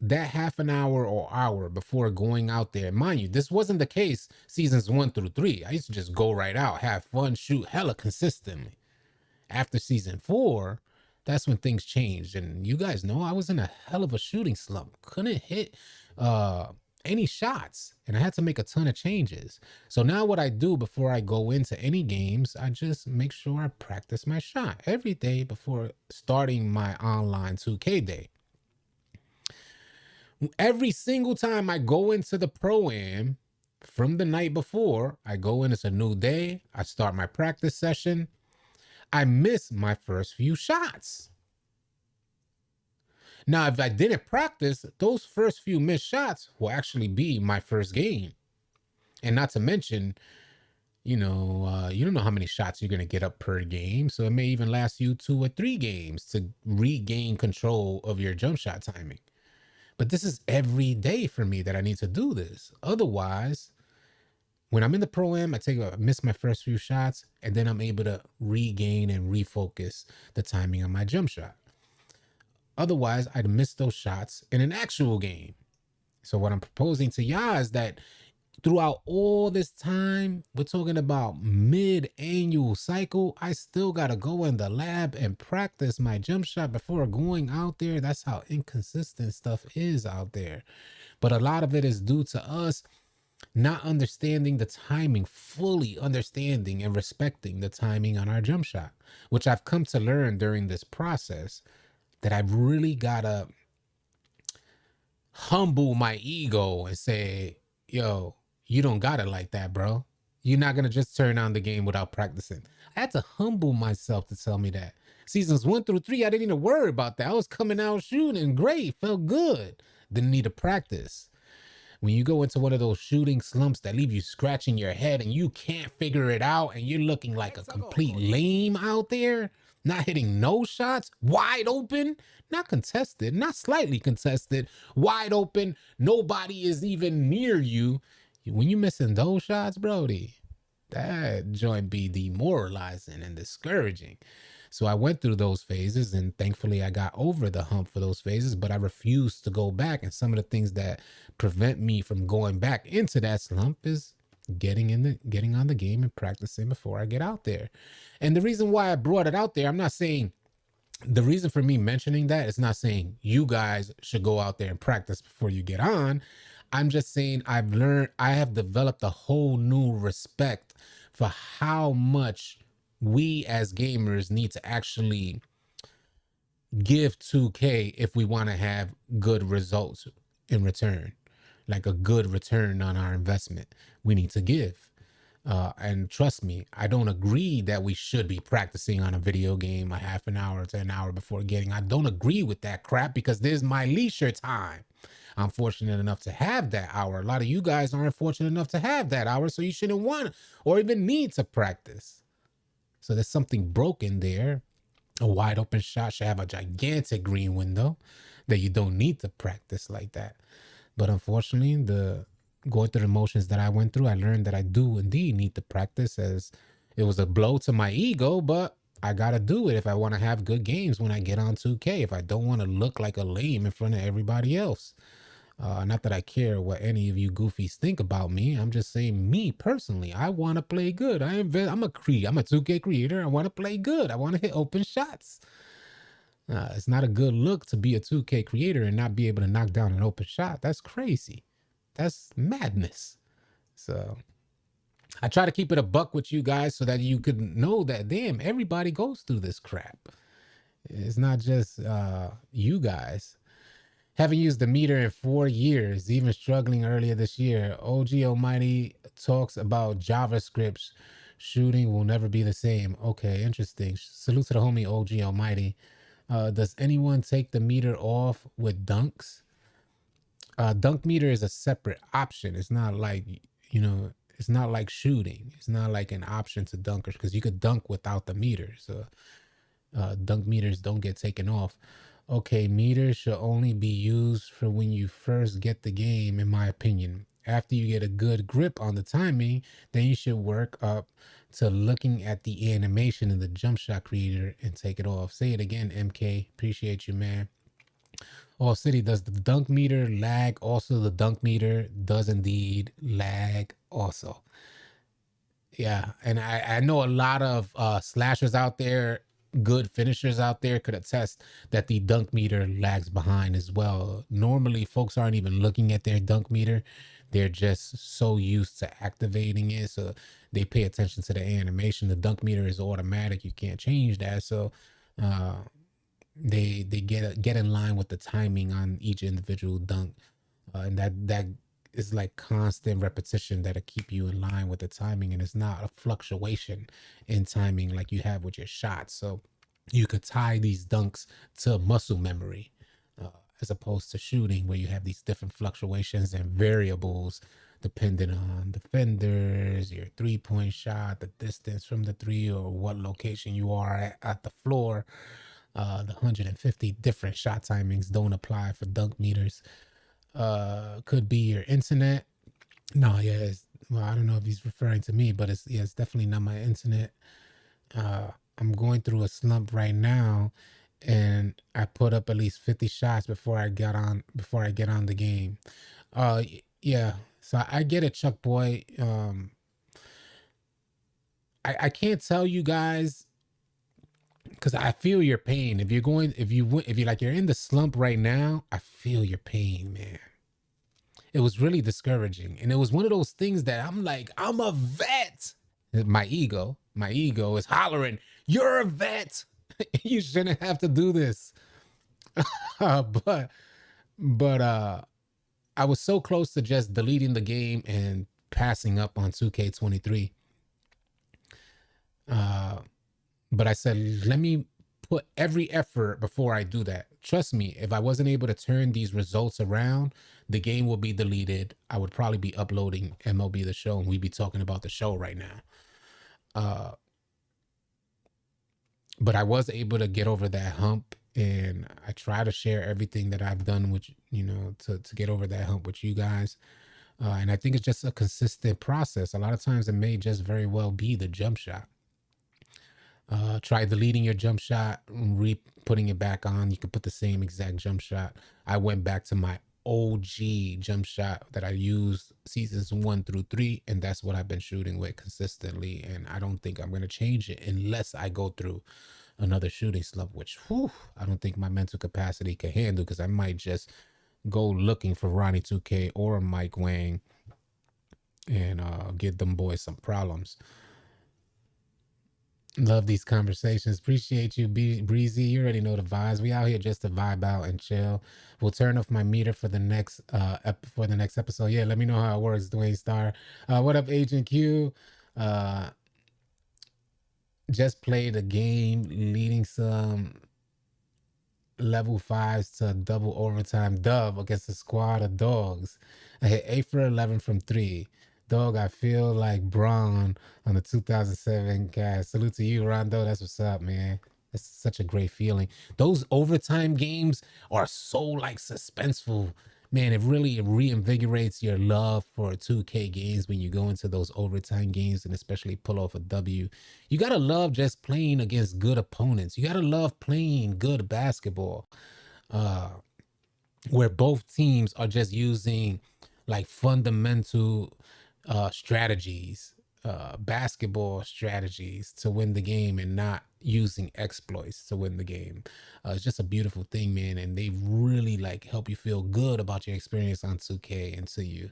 that half an hour or hour before going out there, mind you, this wasn't the case seasons 1 through 3. I used to just go right out, have fun, shoot hella consistently. After season 4, that's when things changed. And you guys know I was in a hell of a shooting slump. Couldn't hit any shots, and I had to make a ton of changes. So now what I do before I go into any games, I just make sure I practice my shot every day before starting my online 2K day. Every single time I go into the Pro-Am from the night before, I go in, it's a new day, I start my practice session, I miss my first few shots. Now, if I didn't practice, those first few missed shots will actually be my first game. And not to mention, you don't know how many shots you're going to get up per game. So it may even last you 2 or 3 games to regain control of your jump shot timing. But this is every day for me that I need to do this. Otherwise, when I'm in the Pro-Am, I miss my first few shots, and then I'm able to regain and refocus the timing on my jump shot. Otherwise, I'd miss those shots in an actual game. So what I'm proposing to y'all is that throughout all this time, we're talking about mid-annual cycle, I still got to go in the lab and practice my jump shot before going out there. That's how inconsistent stuff is out there. But a lot of it is due to us not understanding the timing, fully understanding and respecting the timing on our jump shot, which I've come to learn during this process, that I've really got to humble my ego and say, yo, you don't got it like that, bro. You're not going to just turn on the game without practicing. I had to humble myself to tell me that. Seasons 1 through 3, I didn't even worry about that. I was coming out shooting great, felt good. Didn't need to practice. When you go into one of those shooting slumps that leave you scratching your head and you can't figure it out and you're looking like a complete lame out there, not hitting no shots, wide open, not contested, not slightly contested, wide open, nobody is even near you. When you missing those shots, Brody, that joint be demoralizing and discouraging. So I went through those phases, and thankfully I got over the hump for those phases, but I refused to go back. And some of the things that prevent me from going back into that slump is getting on the game and practicing before I get out there. And the reason why I brought it out there, I'm not saying, the reason for me mentioning that is not saying you guys should go out there and practice before you get on. I'm just saying I have developed a whole new respect for how much we as gamers need to actually give 2K if we want to have good results in return, like a good return on our investment. We need to give. And trust me, I don't agree that we should be practicing on a video game a half an hour to an hour before getting. I don't agree with that crap because there's my leisure time. I'm fortunate enough to have that hour. A lot of you guys aren't fortunate enough to have that hour, so you shouldn't want or even need to practice. So there's something broken there. A wide open shot should have a gigantic green window that you don't need to practice like that. But unfortunately, the going through the motions that I went through, I learned that I do indeed need to practice, as it was a blow to my ego, but I gotta do it if I want to have good games when I get on 2K, if I don't want to look like a lame in front of everybody else. Not that I care what any of you goofies think about me. I'm just saying, me personally, I want to play good. I'm a 2K creator. I want to play good. I want to hit open shots. It's not a good look to be a 2K creator and not be able to knock down an open shot. That's crazy. That's madness. So I try to keep it a buck with you guys so that you could know that, damn, everybody goes through this crap. It's not just you guys. Haven't used the meter in 4 years, even struggling earlier this year. OG Almighty talks about JavaScript shooting will never be the same. Okay, interesting. Salute to the homie OG Almighty. Does anyone take the meter off with dunks? Dunk meter is a separate option. It's not like, it's not like shooting. It's not like an option to dunkers, because you could dunk without the meter. So dunk meters don't get taken off. Okay, meters should only be used for when you first get the game, in my opinion. After you get a good grip on the timing, then you should work up to looking at the animation in the jump shot creator and take it off. Say it again, MK. Appreciate you, man. All City, does the dunk meter lag? Also, the dunk meter does indeed lag also. Yeah, and I know a lot of slashers out there, good finishers out there, could attest that the dunk meter lags behind as well. Normally, folks aren't even looking at their dunk meter. They're just so used to activating it, so they pay attention to the animation. The dunk meter is automatic. You can't change that. So uh, they get in line with the timing on each individual dunk, and that is like constant repetition that'll keep you in line with the timing, and it's not a fluctuation in timing like you have with your shots. So you could tie these dunks to muscle memory, uh, as opposed to shooting, where you have these different fluctuations and variables depending on defenders, your 3-point shot, the distance from the three, or what location you are at the floor. The 150 different shot timings don't apply for dunk meters. Could be your internet. No, yeah, well, I don't know if he's referring to me, but it's definitely not my internet. I'm going through a slump right now, and I put up at least 50 shots before I get on the game. Yeah. So I get it, Chuck Boy. I can't tell you guys, because I feel your pain. If you're like, you're in the slump right now, I feel your pain, man. It was really discouraging, and it was one of those things that I'm like, I'm a vet. My ego is hollering, "You're a vet. You shouldn't have to do this." But I was so close to just deleting the game and passing up on 2K23. But I said, let me put every effort before I do that. Trust me, if I wasn't able to turn these results around, the game will be deleted. I would probably be uploading MLB The Show, and we'd be talking about the show right now. But I was able to get over that hump, and I try to share everything that I've done with, to get over that hump with you guys. And I think it's just a consistent process. A lot of times it may just very well be the jump shot. Try deleting your jump shot, putting it back on. You can put the same exact jump shot. I went back to my OG jump shot that I used seasons 1 through 3, and that's what I've been shooting with consistently. And I don't think I'm going to change it unless I go through another shooting slump, which I don't think my mental capacity can handle, because I might just go looking for Ronnie 2K or Mike Wang and give them boys some problems. Love these conversations. Appreciate you, Breezy. You already know the vibes. We out here just to vibe out and chill. We'll turn off my meter for the next episode. Yeah, let me know how it works, Dwayne Star. What up, Agent Q? Just played a game leading some level 5s to double overtime dub against a squad of dogs. I hit 8 for 11 from 3. Dog, I feel like Braun on the 2007 cast. Salute to you, Rondo. That's what's up, man. It's such a great feeling. Those overtime games are so like suspenseful. Man, it really reinvigorates your love for 2K games when you go into those overtime games and especially pull off a W. You gotta love just playing against good opponents. You gotta love playing good basketball. Uh, where both teams are just using like fundamental strategies, basketball strategies to win the game and not using exploits to win the game. It's just a beautiful thing, man. And they really like help you feel good about your experience on 2K until you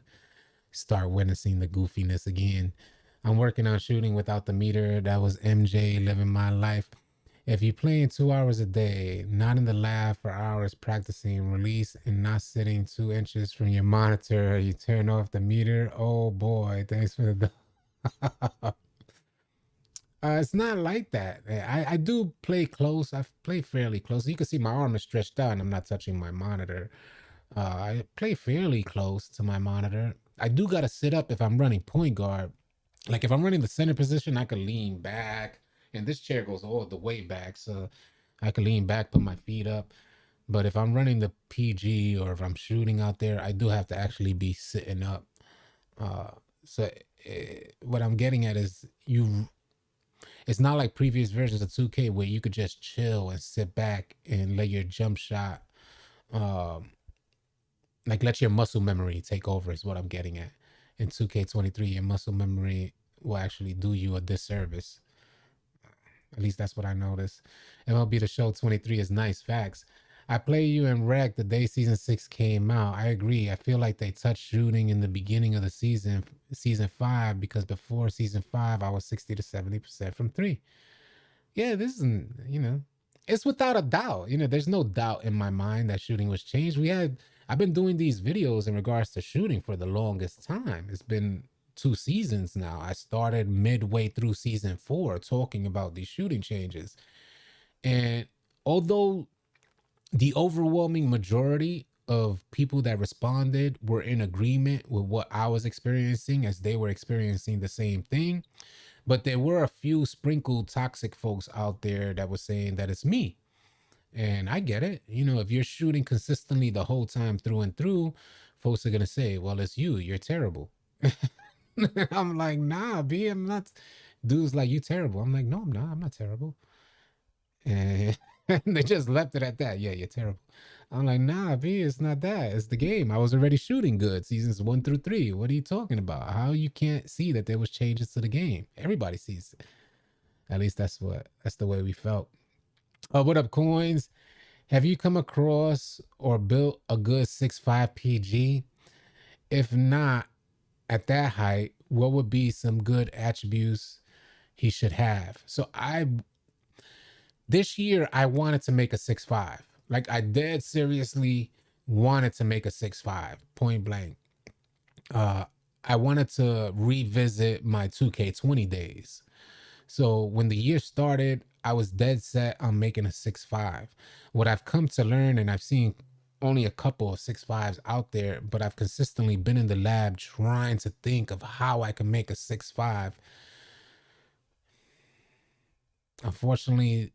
start witnessing the goofiness again. I'm working on shooting without the meter. That was MJ living my life. If you're playing 2 hours a day, not in the lab for hours practicing release and not sitting 2 inches from your monitor, you turn off the meter. Oh boy, thanks for the. It's not like that. I do play close. I play fairly close. You can see my arm is stretched out and I'm not touching my monitor. I play fairly close to my monitor. I do got to sit up if I'm running point guard. Like if I'm running the center position, I can lean back. And this chair goes all the way back. So I can lean back, put my feet up. But if I'm running the PG or if I'm shooting out there, I do have to actually be sitting up. Uh, so what I'm getting at is it's not like previous versions of 2K where you could just chill and sit back and let your jump shot um, like let your muscle memory take over is what I'm getting at. In 2K23, your muscle memory will actually do you a disservice. At least that's what I noticed. MLB The Show 23 is nice. Facts. I play you in rec the day season 6 came out. I agree. I feel like they touched shooting in the beginning of the season 5, because before season 5, I was 60 to 70% from 3. Yeah, this isn't, it's without a doubt. There's no doubt in my mind that shooting was changed. I've been doing these videos in regards to shooting for the longest time. It's been 2 seasons now. I started midway through season 4 talking about these shooting changes. And although the overwhelming majority of people that responded were in agreement with what I was experiencing, as they were experiencing the same thing, but there were a few sprinkled toxic folks out there that were saying that it's me. And I get it. If you're shooting consistently the whole time through and through, folks are going to say, well, it's you. You're terrible. I'm like, nah, B, I'm not. Dude's like, you terrible. I'm like, no, I'm not. I'm not terrible. And they just left it at that. Yeah, you're terrible. I'm like, nah, B, it's not that. It's the game. I was already shooting good seasons 1 through 3. What are you talking about? How you can't see that there was changes to the game? Everybody sees it. At least that's the way we felt. What up, coins? Have you come across or built a good 6'5" PG? If not, at that height, what would be some good attributes he should have? So this year I wanted to make a 6'5". Like I dead seriously wanted to make a 6'5", point blank. I wanted to revisit my 2K20 days. So when the year started, I was dead set on making a 6'5". What I've come to learn, and I've seen only a couple of 6'5s out there, but I've consistently been in the lab trying to think of how I can make a 6'5". Unfortunately,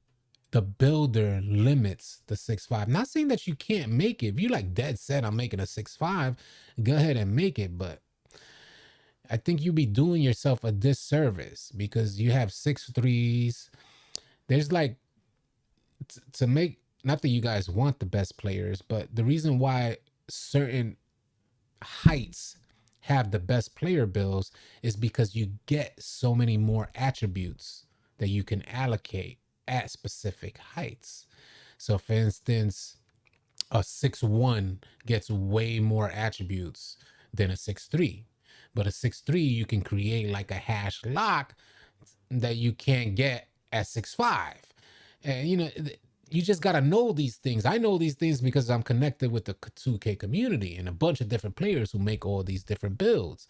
the builder limits the 6'5". Not saying that you can't make it. If you like dead set on making a 6'5", go ahead and make it. But I think you'd be doing yourself a disservice because you have 6'3s. There's like to make, not that you guys want the best players, but the reason why certain heights have the best player builds is because you get so many more attributes that you can allocate at specific heights. So for instance, a 6'1" gets way more attributes than a 6'3". But a 6'3", you can create like a hash lock that you can't get at 6'5". And you just got to know these things. I know these things because I'm connected with the 2K community and a bunch of different players who make all these different builds.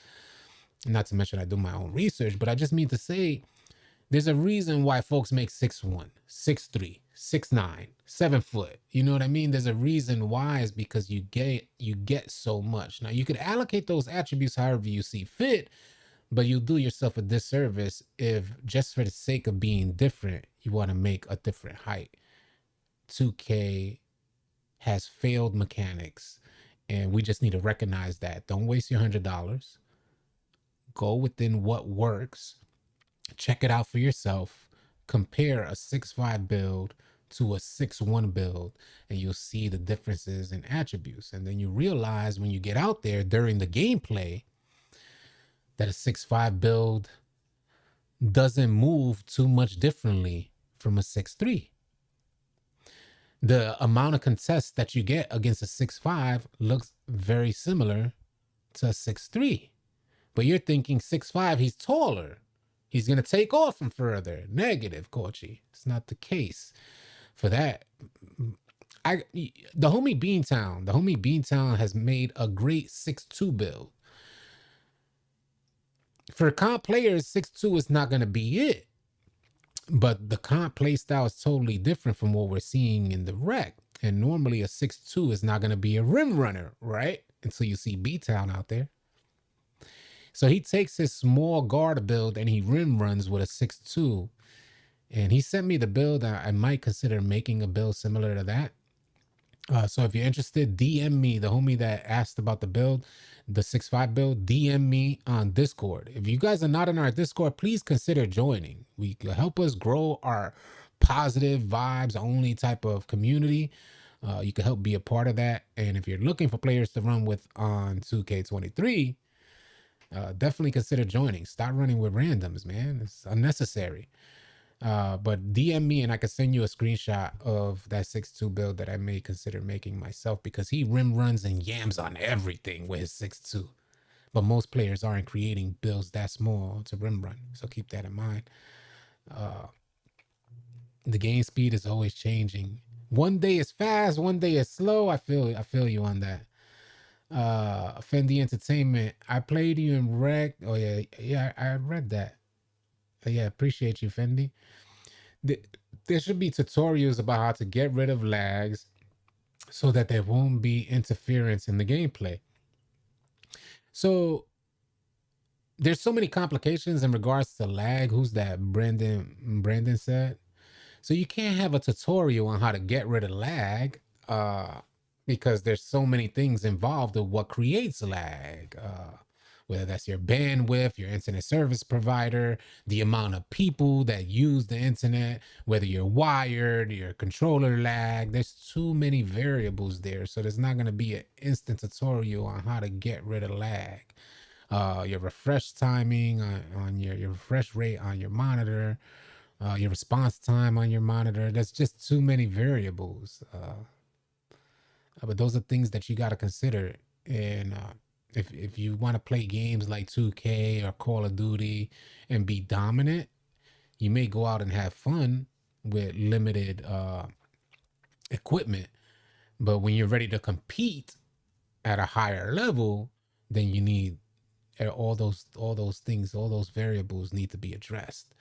Not to mention I do my own research, but I just mean to say there's a reason why folks make 6'1", 6'3", 6'9", 7 foot. You know what I mean? There's a reason why, is because you get so much. Now you could allocate those attributes however you see fit, But you'll do yourself a disservice if, just for the sake of being different, you want to make a different height. 2K has failed mechanics, and we just need to recognize that. Don't waste your $100. Go within what works, check it out for yourself, compare a 6.5 build to a 6.1 build, and you'll see the differences in attributes. And then you realize when you get out there during the gameplay that a 6.5 build doesn't move too much differently from a 6.3. The amount of contests that you get against a 6.5 looks very similar to a 6.3. But you're thinking 6'5", he's taller. He's going to take off from further. Negative, Kochi. It's not the case. For that, the homie Beantown has made a great 6'2" build. For comp players, 6'2" is not going to be it. But the comp play style is totally different from what we're seeing in the rec. And normally a 6'2" is not going to be a rim runner, right? Until you see B-Town out there. So he takes his small guard build and he rim runs with a 6'2". And he sent me the build. I might consider making a build similar to that. So if you're interested, DM me, the homie that asked about the build, the 6'5" build, DM me on Discord. If you guys are not in our Discord, please consider joining. We can help us grow our positive vibes only type of community. You can help be a part of that. And if you're looking for players to run with on 2K23, definitely consider joining. Stop running with randoms, man. It's unnecessary. But DM me and I can send you a screenshot of that 6'2" build that I may consider making myself, because he rim runs and yams on everything with his 6'2". But most players aren't creating builds that small to rim run, so keep that in mind. The game speed is always changing. One day is fast, one day is slow. I feel you on that. Fendi Entertainment, I played you in Rec. Oh yeah, I read that. Yeah, appreciate you, Fendi. There should be tutorials about how to get rid of lags so that there won't be interference in the gameplay. So there's so many complications in regards to lag. Who's that? Brandon said. So you can't have a tutorial on how to get rid of lag, because there's so many things involved with what creates lag. Whether that's your bandwidth, your internet service provider, the amount of people that use the internet, whether you're wired, your controller lag. There's too many variables there. So there's not going to be an instant tutorial on how to get rid of lag. Your refresh timing on your refresh rate on your monitor, your response time on your monitor. There's just too many variables. But those are things that you got to consider. And if you want to play games like 2K or Call of Duty and be dominant, you may go out and have fun with limited equipment. But when you're ready to compete at a higher level, then you need all those things, all those variables need to be addressed.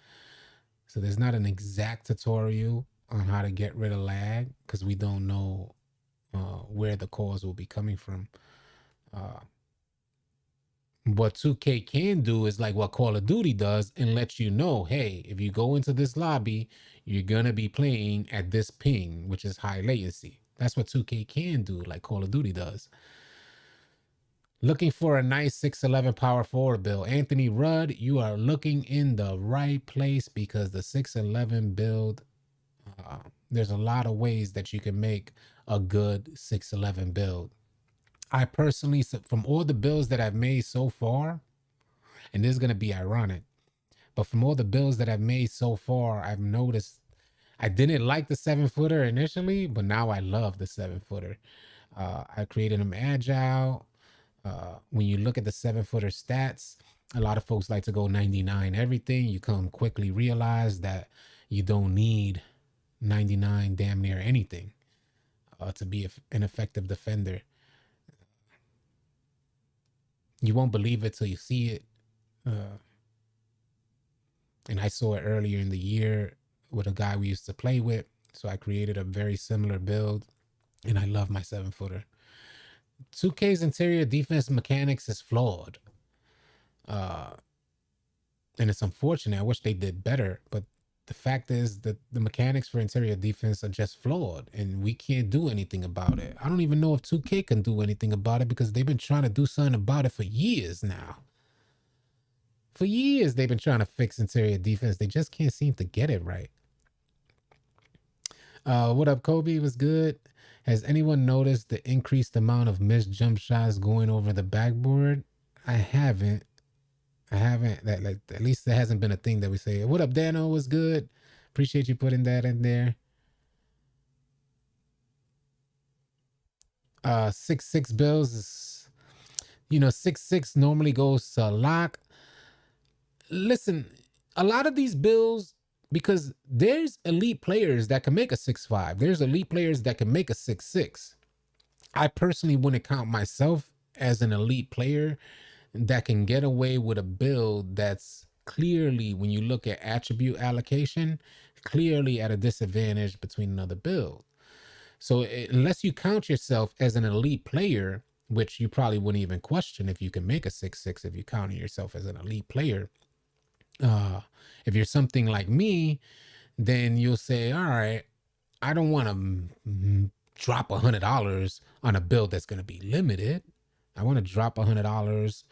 So there's not an exact tutorial on how to get rid of lag, because we don't know where the cause will be coming from. What 2K can do is like what Call of Duty does and let you know, hey, if you go into this lobby, you're going to be playing at this ping, which is high latency. That's what 2K can do, like Call of Duty does. Looking for a nice 611 power forward build. Anthony Rudd, you are looking in the right place, because the 611 build, there's a lot of ways that you can make a good 611 build. I personally, from all the builds that I've made so far, and this is going to be ironic, but from all the builds that I've made so far, I've noticed I didn't like the 7-footer initially, but now I love the 7-footer. I created them agile. When you look at the 7-footer stats, a lot of folks like to go 99 everything. You come quickly realize that you don't need 99 damn near anything to be an effective defender. You won't believe it till you see it. And I saw it earlier in the year with a guy we used to play with. So I created a very similar build, and I love my 7-footer. 2K's interior defense mechanics is flawed. and it's unfortunate. I wish they did better, but the fact is that the mechanics for interior defense are just flawed, and we can't do anything about it. I don't even know if 2K can do anything about it because they've been trying to do something about it for years now. For years, they've been trying to fix interior defense. They just can't seem to get it right. What up, Kobe? Was good. Has anyone noticed the increased amount of missed jump shots going over the backboard? I haven't. I haven't. That like at least there hasn't been a thing that we say. What up, Dano? Was good. Appreciate you putting that in there. 6-6 bills is 6-6 normally goes to lock. Listen, a lot of these bills, because there's elite players that can make a 6-5. There's elite players that can make a 6-6. I personally wouldn't count myself as an elite player that can get away with a build that's clearly, when you look at attribute allocation, clearly at a disadvantage between another build. So unless you count yourself as an elite player, which you probably wouldn't even question if you can make a 6-6 if you count yourself as an elite player. If you're something like me, then you'll say, all right, I don't want to drop $100 on a build that's going to be limited. I want to drop $100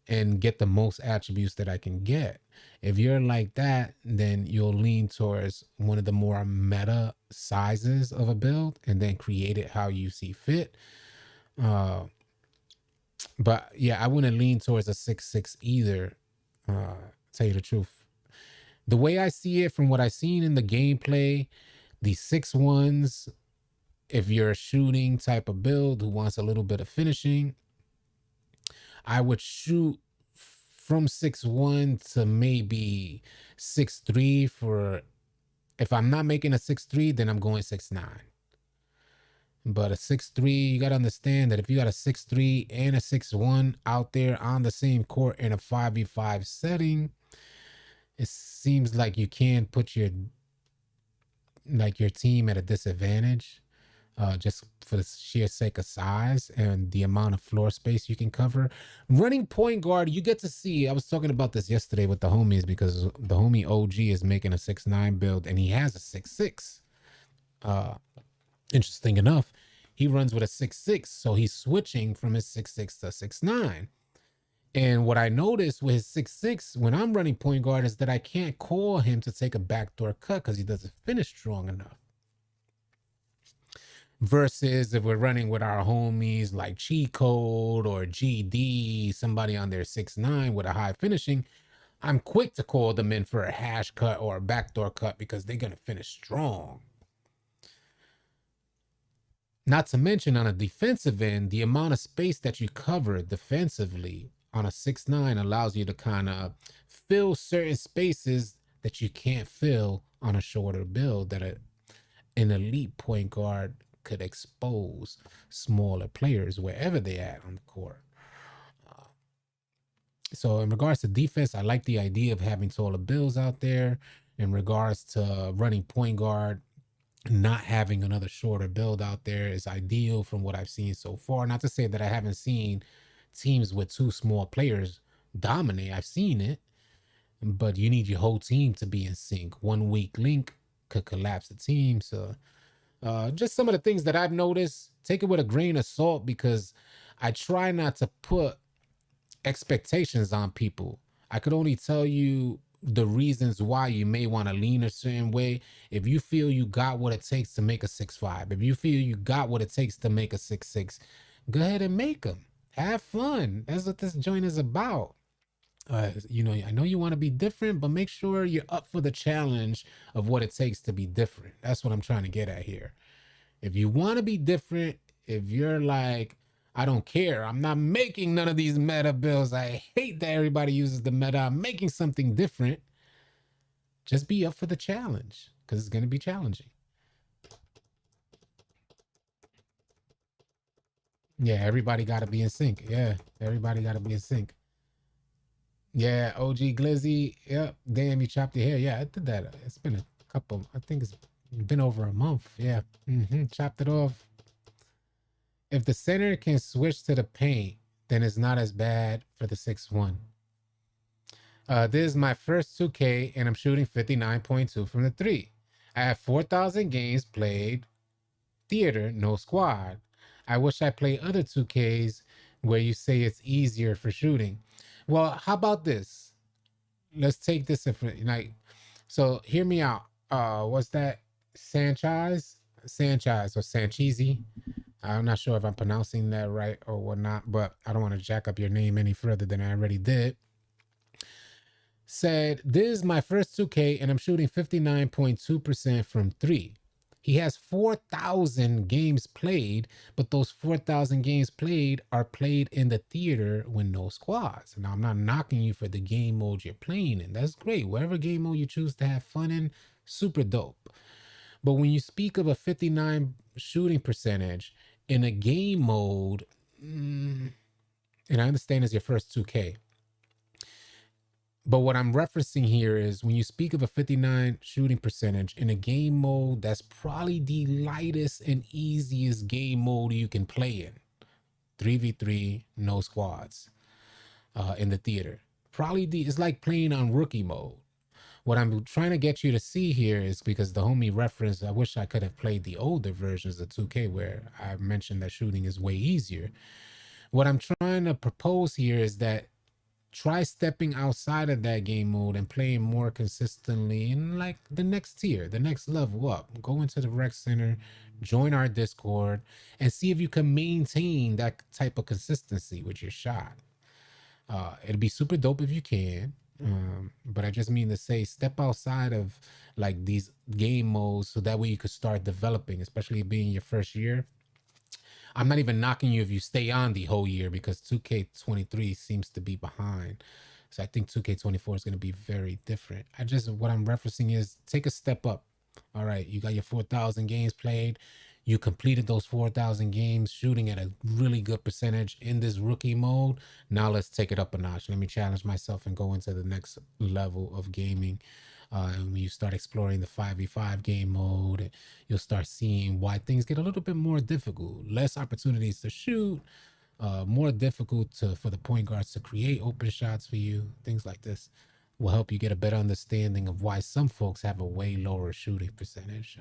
and get the most attributes that I can get. If you're like that, then you'll lean towards one of the more meta sizes of a build and then create it how you see fit. But yeah, I wouldn't lean towards a 6-6 either. Tell you the truth. The way I see it from what I've seen in the gameplay, the 6-1s, if you're a shooting type of build who wants a little bit of finishing, I would shoot from 6-1 to maybe 6-3 for, if I'm not making a 6-3, then I'm going 6-9. But a 6-3, you got to understand that if you got a 6-3 and a 6-1 out there on the same court in a 5v5 setting, it seems like you can't put your team at a disadvantage just for the sheer sake of size and the amount of floor space you can cover. Running point guard, you get to see, I was talking about this yesterday with the homies because the homie OG is making a 6-9 build and he has a 6-6. Interesting enough, he runs with a 6-6, so he's switching from his 6-6 to 6-9. And what I noticed with his 6-6 when I'm running point guard is that I can't call him to take a backdoor cut because he doesn't finish strong enough. Versus if we're running with our homies like Cheat Code or GD, somebody on their 6-9 with a high finishing, I'm quick to call them in for a hash cut or a backdoor cut because they're going to finish strong. Not to mention on a defensive end, the amount of space that you cover defensively on a 6-9 allows you to kind of fill certain spaces that you can't fill on a shorter build that an elite point guard could expose smaller players wherever they're at on the court. So in regards to defense, I like the idea of having taller builds out there. In regards to running point guard, not having another shorter build out there is ideal from what I've seen so far. Not to say that I haven't seen teams with two small players dominate. I've seen it, but you need your whole team to be in sync. One weak link could collapse the team. So just some of the things that I've noticed, take it with a grain of salt because I try not to put expectations on people. I could only tell you the reasons why you may want to lean a certain way. If you feel you got what it takes to make a 6-5, if you feel you got what it takes to make a 6-6, go ahead and make them. Have fun. That's what this joint is about. I know you want to be different, but make sure you're up for the challenge of what it takes to be different. That's what I'm trying to get at here. If you want to be different, if you're like, I don't care, I'm not making none of these meta builds, I hate that everybody uses the meta, I'm making something different, just be up for the challenge because it's going to be challenging. Yeah, everybody got to be in sync. Yeah, everybody got to be in sync. Yeah, OG Glizzy. Yep. Damn, you chopped your hair. Yeah, I did that. It's been a couple, I think it's been over a month. Yeah. Chopped it off. If the center can switch to the paint, then it's not as bad for the 6-1. This is my first 2K, and I'm shooting 59.2 from the three. I have 4,000 games played, theater, no squad. I wish I played other 2Ks where you say it's easier for shooting. Well, how about this? Let's take this like, so hear me out. What's that? Sanchez? Sanchez or Sanchezi? I'm not sure if I'm pronouncing that right or whatnot, but I don't want to jack up your name any further than I already did. Said, this is my first 2K and I'm shooting 59.2% from three. He has 4,000 games played, but those 4,000 games played are played in the theater with no squads. Now, I'm not knocking you for the game mode you're playing in. That's great. Whatever game mode you choose to have fun in, super dope. But when you speak of a 59 shooting percentage in a game mode, and I understand it's your first 2K, but what I'm referencing here is when you speak of a 59 shooting percentage in a game mode, that's probably the lightest and easiest game mode you can play in. 3v3, no squads in the theater. Probably it's like playing on rookie mode. What I'm trying to get you to see here is because the homie referenced, I wish I could have played the older versions of 2K where I mentioned that shooting is way easier. What I'm trying to propose here is that try stepping outside of that game mode and playing more consistently in like the next tier, the next level up. Go into the rec center, join our Discord, and see if you can maintain that type of consistency with your shot. It'd be super dope if you can. But I just mean to say, step outside of like these game modes so that way you could start developing, especially being your first year. I'm not even knocking you if you stay on the whole year because 2K23 seems to be behind. So I think 2K24 is going to be very different. What I'm referencing is take a step up. All right, you got your 4,000 games played. You completed those 4,000 games shooting at a really good percentage in this rookie mode. Now let's take it up a notch. Let me challenge myself and go into the next level of gaming. And when you start exploring the 5v5 game mode, you'll start seeing why things get a little bit more difficult. Less opportunities to shoot, more difficult for the point guards to create open shots for you. Things like this will help you get a better understanding of why some folks have a way lower shooting percentage.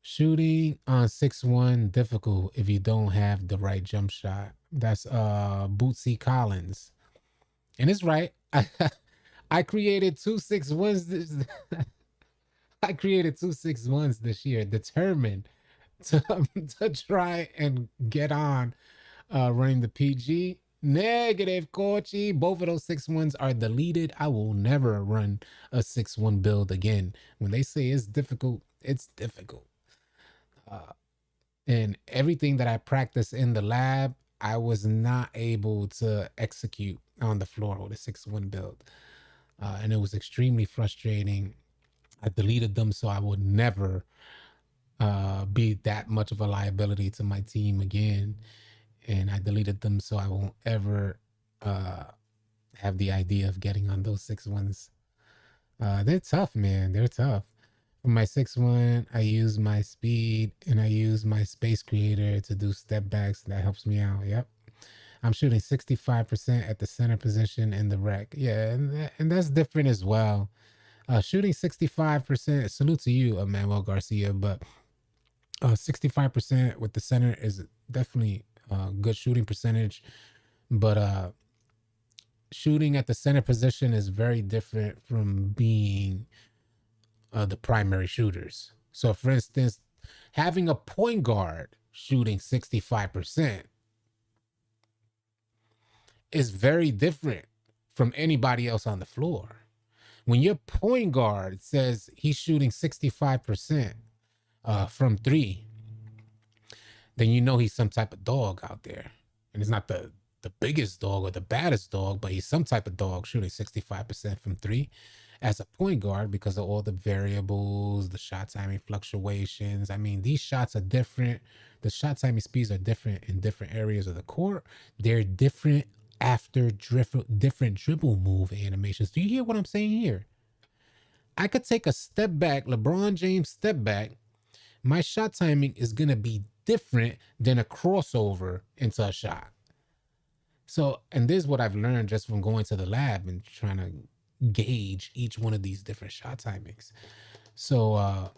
Shooting on 6-1 difficult if you don't have the right jump shot. That's Bootsy Collins. And it's right. I created 2-6-1s I created 2-6-1s this year, determined to, to try and get on running the PG. Negative, Kochi. Both of those 6-1s are deleted. I will never run a 6-1 build again. When they say it's difficult, it's difficult. And everything that I practiced in the lab, I was not able to execute on the floor with a 6-1 build. And it was extremely frustrating. I deleted them so I would never be that much of a liability to my team again. And I deleted them so I won't ever have the idea of getting on those 6-1s. They're tough, man. They're tough. For my 6-1, I use my speed and I use my space creator to do step backs. That helps me out. Yep. I'm shooting 65% at the center position in the rec. Yeah, and that's different as well. Shooting 65%, salute to you, Manuel Garcia, but 65% with the center is definitely a good shooting percentage. But shooting at the center position is very different from being the primary shooters. So, for instance, having a point guard shooting 65% is very different from anybody else on the floor. When your point guard says he's shooting 65% from three, then you know he's some type of dog out there. And it's not the biggest dog or the baddest dog, but he's some type of dog shooting 65% from three as a point guard because of all the variables, the shot timing fluctuations. I mean, these shots are different. The shot timing speeds are different in different areas of the court. They're different after different dribble move animations. Do you hear what I'm saying here? I could take a step back, LeBron James step back. My shot timing is going to be different than a crossover into a shot. So, and this is what I've learned just from going to the lab and trying to gauge each one of these different shot timings. So,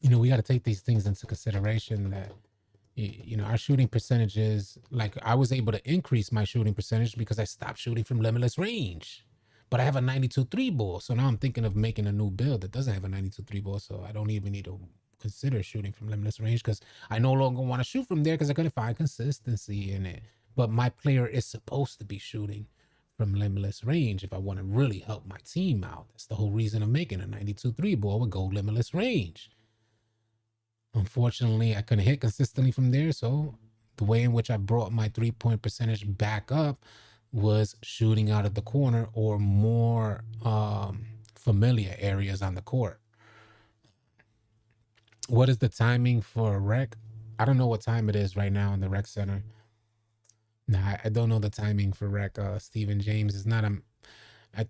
we got to take these things into consideration that, our shooting percentages, like I was able to increase my shooting percentage because I stopped shooting from limitless range. But I have a 92.3 ball. So now I'm thinking of making a new build that doesn't have a 92.3 ball. So I don't even need to consider shooting from limitless range because I no longer want to shoot from there because I couldn't find consistency in it. But my player is supposed to be shooting from limitless range if I want to really help my team out. That's the whole reason of making a 92.3 ball with gold limitless range. Unfortunately, I couldn't hit consistently from there. So the way in which I brought my 3-point percentage back up was shooting out of the corner or more familiar areas on the court. What is the timing for a rec? I don't know what time it is right now in the rec center. Nah, I don't know the timing for rec. Stephen James is not a. I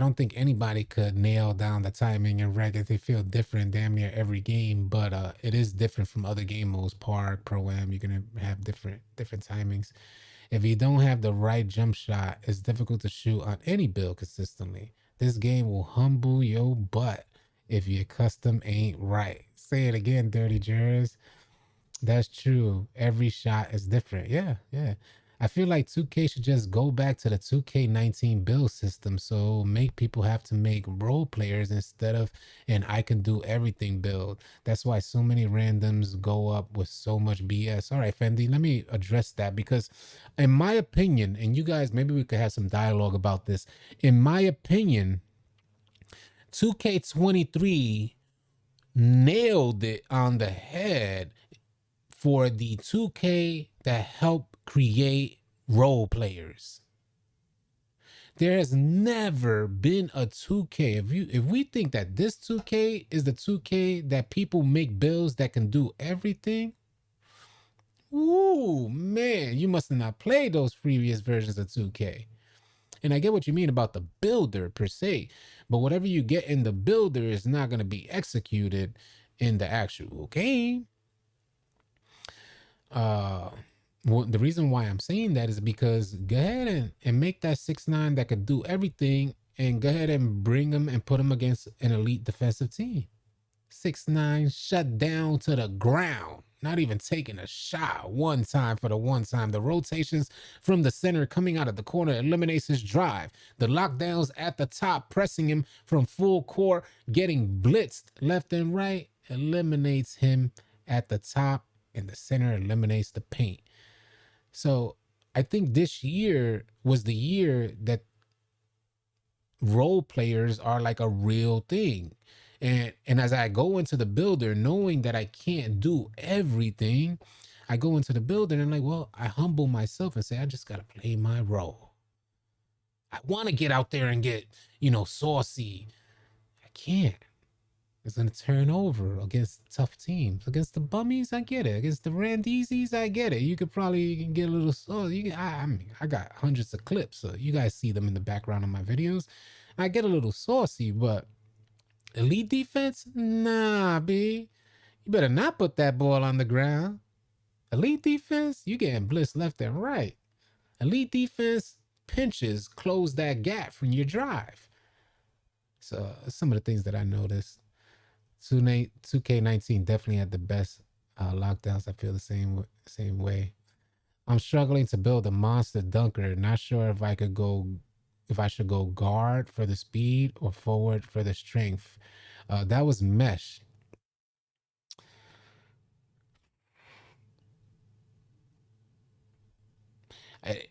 don't think anybody could nail down the timing in rec. They feel different damn near every game, but it is different from other game modes. Park, Pro Am, you're gonna have different timings. If you don't have the right jump shot, it's difficult to shoot on any build consistently. This game will humble your butt if your custom ain't right. Say it again, Dirty Jers. That's true. Every shot is different. Yeah, yeah. I feel like 2K should just go back to the 2K19 build system. So make people have to make role players instead of an I can do everything build. That's why so many randoms go up with so much BS. All right, Fendi, let me address that because in my opinion, and you guys, maybe we could have some dialogue about this. In my opinion, 2K23 nailed it on the head for the 2K that help create role players. There has never been a 2K. If we think that this 2K is the 2K that people make builds that can do everything, ooh man, you must have not played those previous versions of 2K. And I get what you mean about the builder per se, but whatever you get in the builder is not going to be executed in the actual game. Well, the reason why I'm saying that is because go ahead and make that 6'9" that could do everything and go ahead and bring them and put them against an elite defensive team. 6'9" shut down to the ground, not even taking a shot one time for the one time. The rotations from the center coming out of the corner eliminates his drive. The lockdowns at the top, pressing him from full court, getting blitzed left and right, eliminates him at the top, and the center eliminates the paint. So I think this year was the year that role players are like a real thing. And as I go into the builder, knowing that I can't do everything, I go into the builder and I'm like, well, I humble myself and say, I just got to play my role. I want to get out there and get, saucy. I can't. It's going to turn over against tough teams. Against the bummies, I get it. Against the Randizis, I get it. You could probably get a little. I got hundreds of clips, so you guys see them in the background of my videos. I get a little saucy, but elite defense, nah, B. You better not put that ball on the ground. Elite defense, you getting blitzed left and right. Elite defense pinches close that gap from your drive. So some of the things that I noticed. 2K19 definitely had the best lockdowns. I feel the same way. I'm struggling to build a monster dunker. Not sure if I should go guard for the speed or forward for the strength. That was mesh.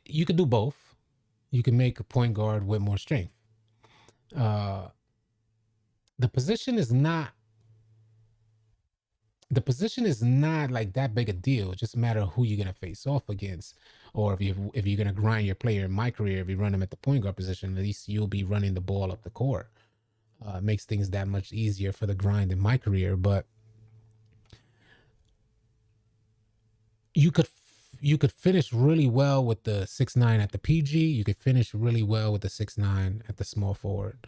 You could do both. You can make a point guard with more strength. The position is not like that big a deal. It's just a matter of who you're gonna face off against, or if you're gonna grind your player. In my career, if you run him at the point guard position, at least you'll be running the ball up the court. It makes things that much easier for the grind in my career. But you could finish really well with the 6'9" at the PG. You could finish really well with the 6'9" at the small forward.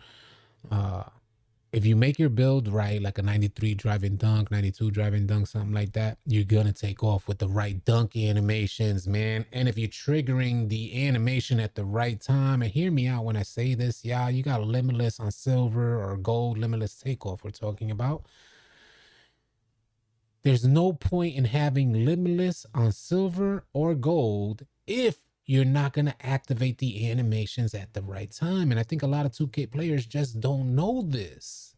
if you make your build right, like a 93 driving dunk, 92 driving dunk, something like that, you're gonna take off with the right dunk animations, man. And if you're triggering the animation at the right time, and hear me out when I say this, y'all, you got limitless on silver or gold, limitless takeoff we're talking about. There's no point in having limitless on silver or gold if you're not going to activate the animations at the right time. And I think a lot of 2K players just don't know this.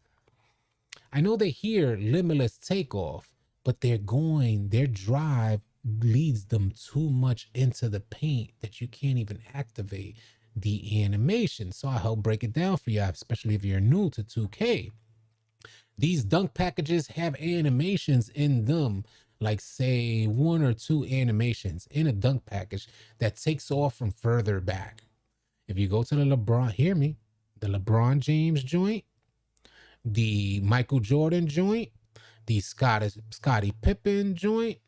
I know they hear limitless takeoff, but their drive leads them too much into the paint that you can't even activate the animation. So I help break it down for you, especially if you're new to 2K. These dunk packages have animations in them, like say 1 or 2 animations in a dunk package that takes off from further back. If you go to the hear me, the LeBron James joint, the Michael Jordan joint, the Scottie Pippen joint,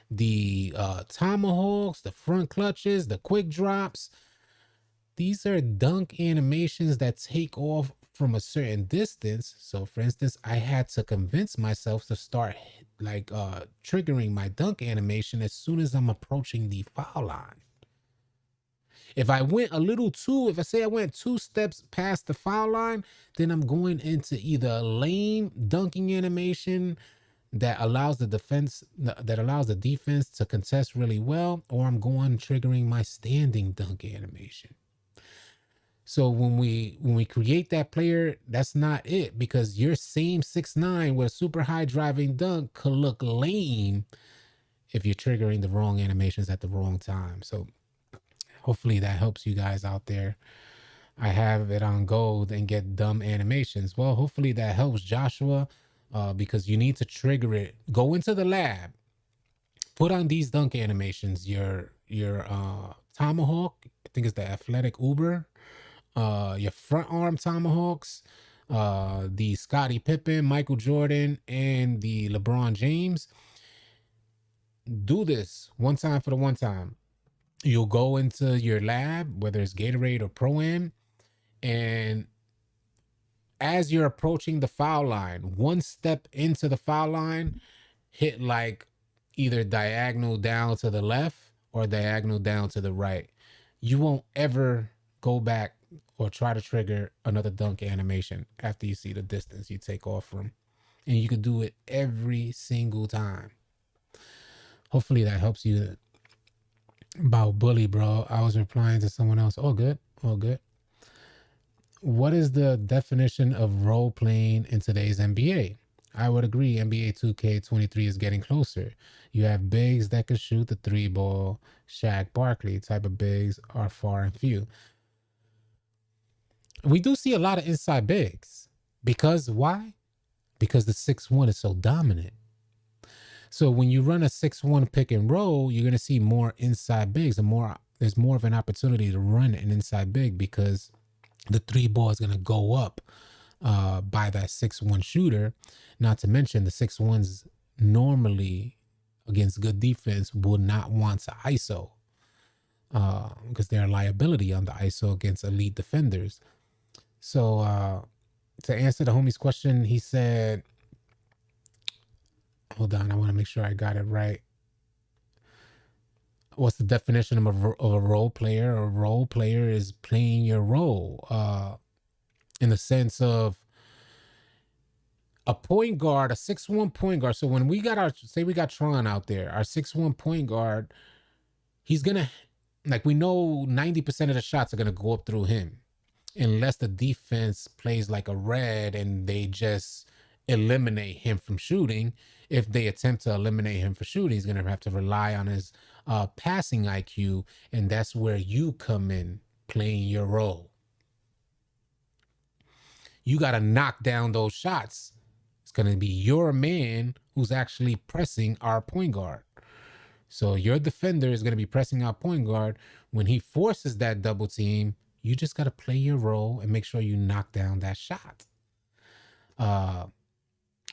the tomahawks, the front clutches, the quick drops. These are dunk animations that take off from a certain distance. So for instance, I had to convince myself to start like triggering my dunk animation as soon as I'm approaching the foul line. If I went if I say I went 2 steps past the foul line, then I'm going into either a lame dunking animation that allows the defense to contest really well, or I'm going triggering my standing dunk animation. So when we create that player, that's not it, because your same 6'9" with a super high driving dunk could look lame if you're triggering the wrong animations at the wrong time. So hopefully that helps you guys out there. I have it on gold and get dumb animations. Well, hopefully that helps, Joshua, because you need to trigger it. Go into the lab, put on these dunk animations. Your tomahawk, I think it's the athletic uber. Your front arm tomahawks, the Scottie Pippen, Michael Jordan, and the LeBron James. Do this one time for the one time. You'll go into your lab, whether it's Gatorade or Pro-Am, and as you're approaching the foul line, one step into the foul line, hit like either diagonal down to the left or diagonal down to the right. You won't ever go back or try to trigger another dunk animation after you see the distance you take off from. And you can do it every single time. Hopefully that helps you. About bully, bro. I was replying to someone else. All good. All good. What is the definition of role playing in today's NBA? I would agree. NBA 2K23 is getting closer. You have bigs that can shoot the 3-ball. Shaq Barkley type of bigs are far and few. We do see a lot of inside bigs. Because why? Because the 6'1" is so dominant. So when you run a 6'1" pick and roll, you're going to see more inside bigs, and there's more of an opportunity to run an inside big, because the 3-ball is going to go up by that 6'1" shooter. Not to mention the 6'1s normally against good defense will not want to ISO because they're a liability on the ISO against elite defenders. So to answer the homie's question, he said, hold on, I want to make sure I got it right. What's the definition of a role player? A role player is playing your role in the sense of a point guard, a 6'1" point guard. So when we got we got Tron out there, our 6'1" point guard, he's going to, like, we know 90% of the shots are going to go up through him, unless the defense plays like a red and they just eliminate him from shooting. If they attempt to eliminate him for shooting, he's going to have to rely on his passing IQ, and that's where you come in, playing your role. You got to knock down those shots. It's going to be your man who's actually pressing our point guard. So your defender is going to be pressing our point guard. When he forces that double team, you just got to play your role and make sure you knock down that shot.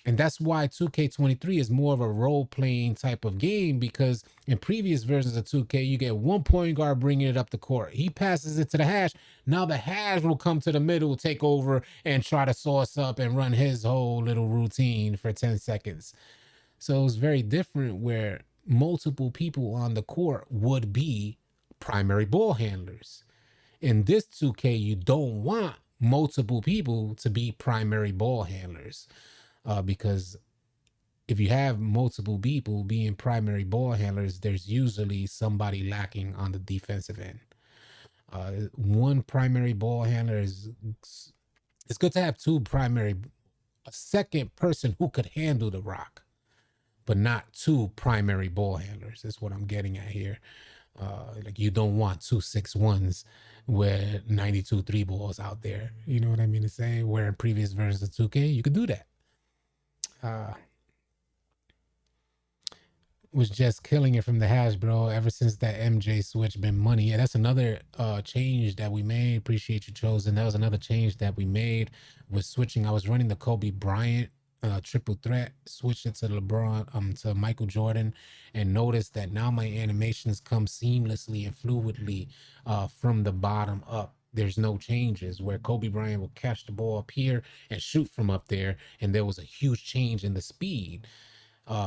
And that's why 2K23 is more of a role playing type of game, because in previous versions of 2K, you get one point guard bringing it up the court. He passes it to the hash. Now the hash will come to the middle, take over, and try to sauce up and run his whole little routine for 10 seconds. So it's very different where multiple people on the court would be primary ball handlers. In this 2K, you don't want multiple people to be primary ball handlers, because if you have multiple people being primary ball handlers, there's usually somebody lacking on the defensive end. One primary ball handler is, it's good to have two primary, a second person who could handle the rock, but not two primary ball handlers. That's what I'm getting at here. Like you don't want 2 6-1s with 92 three balls out there. You know what I mean to say? Where in previous versions of 2K, you could do that. Was just killing it from the hash, bro. Ever since that MJ switch, been money. Yeah, that's another change that we made. Appreciate you, Chosen. That was another change that we made with switching. I was running the Kobe Bryant triple threat, switched it to LeBron, to Michael Jordan, and noticed that now my animations come seamlessly and fluidly from the bottom up. There's no changes, where Kobe Bryant will catch the ball up here and shoot from up there, and there was a huge change in the speed.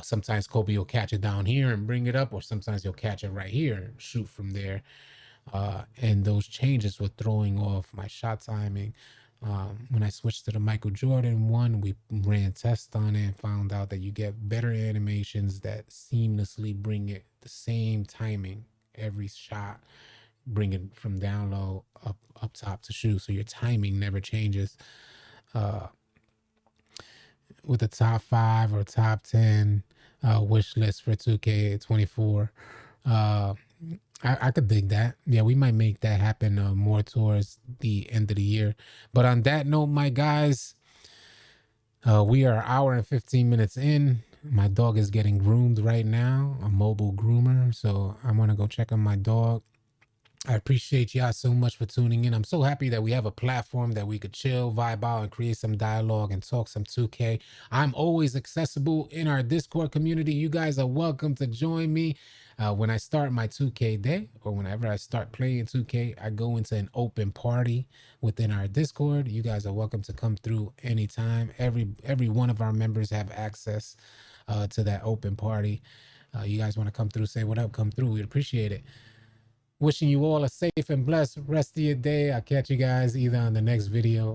Sometimes Kobe will catch it down here and bring it up, or sometimes he'll catch it right here and shoot from there. And those changes were throwing off my shot timing. When I switched to the Michael Jordan one, we ran tests on it and found out that you get better animations that seamlessly bring it the same timing every shot, bring it from down low up top to shoot, so your timing never changes. With a top 5 or top 10 wish list for 2K24. I could dig that. Yeah, we might make that happen more towards the end of the year. But on that note, my guys, we are an hour and 15 minutes in. My dog is getting groomed right now, a mobile groomer. So I'm going to go check on my dog. I appreciate y'all so much for tuning in. I'm so happy that we have a platform that we could chill, vibe out, and create some dialogue and talk some 2K. I'm always accessible in our Discord community. You guys are welcome to join me. When I start my 2K day, or whenever I start playing 2K, I go into an open party within our Discord. You guys are welcome to come through anytime. Every one of our members have access to that open party. You guys want to come through, say what up, come through. We'd appreciate it. Wishing you all a safe and blessed rest of your day. I'll catch you guys either on the next video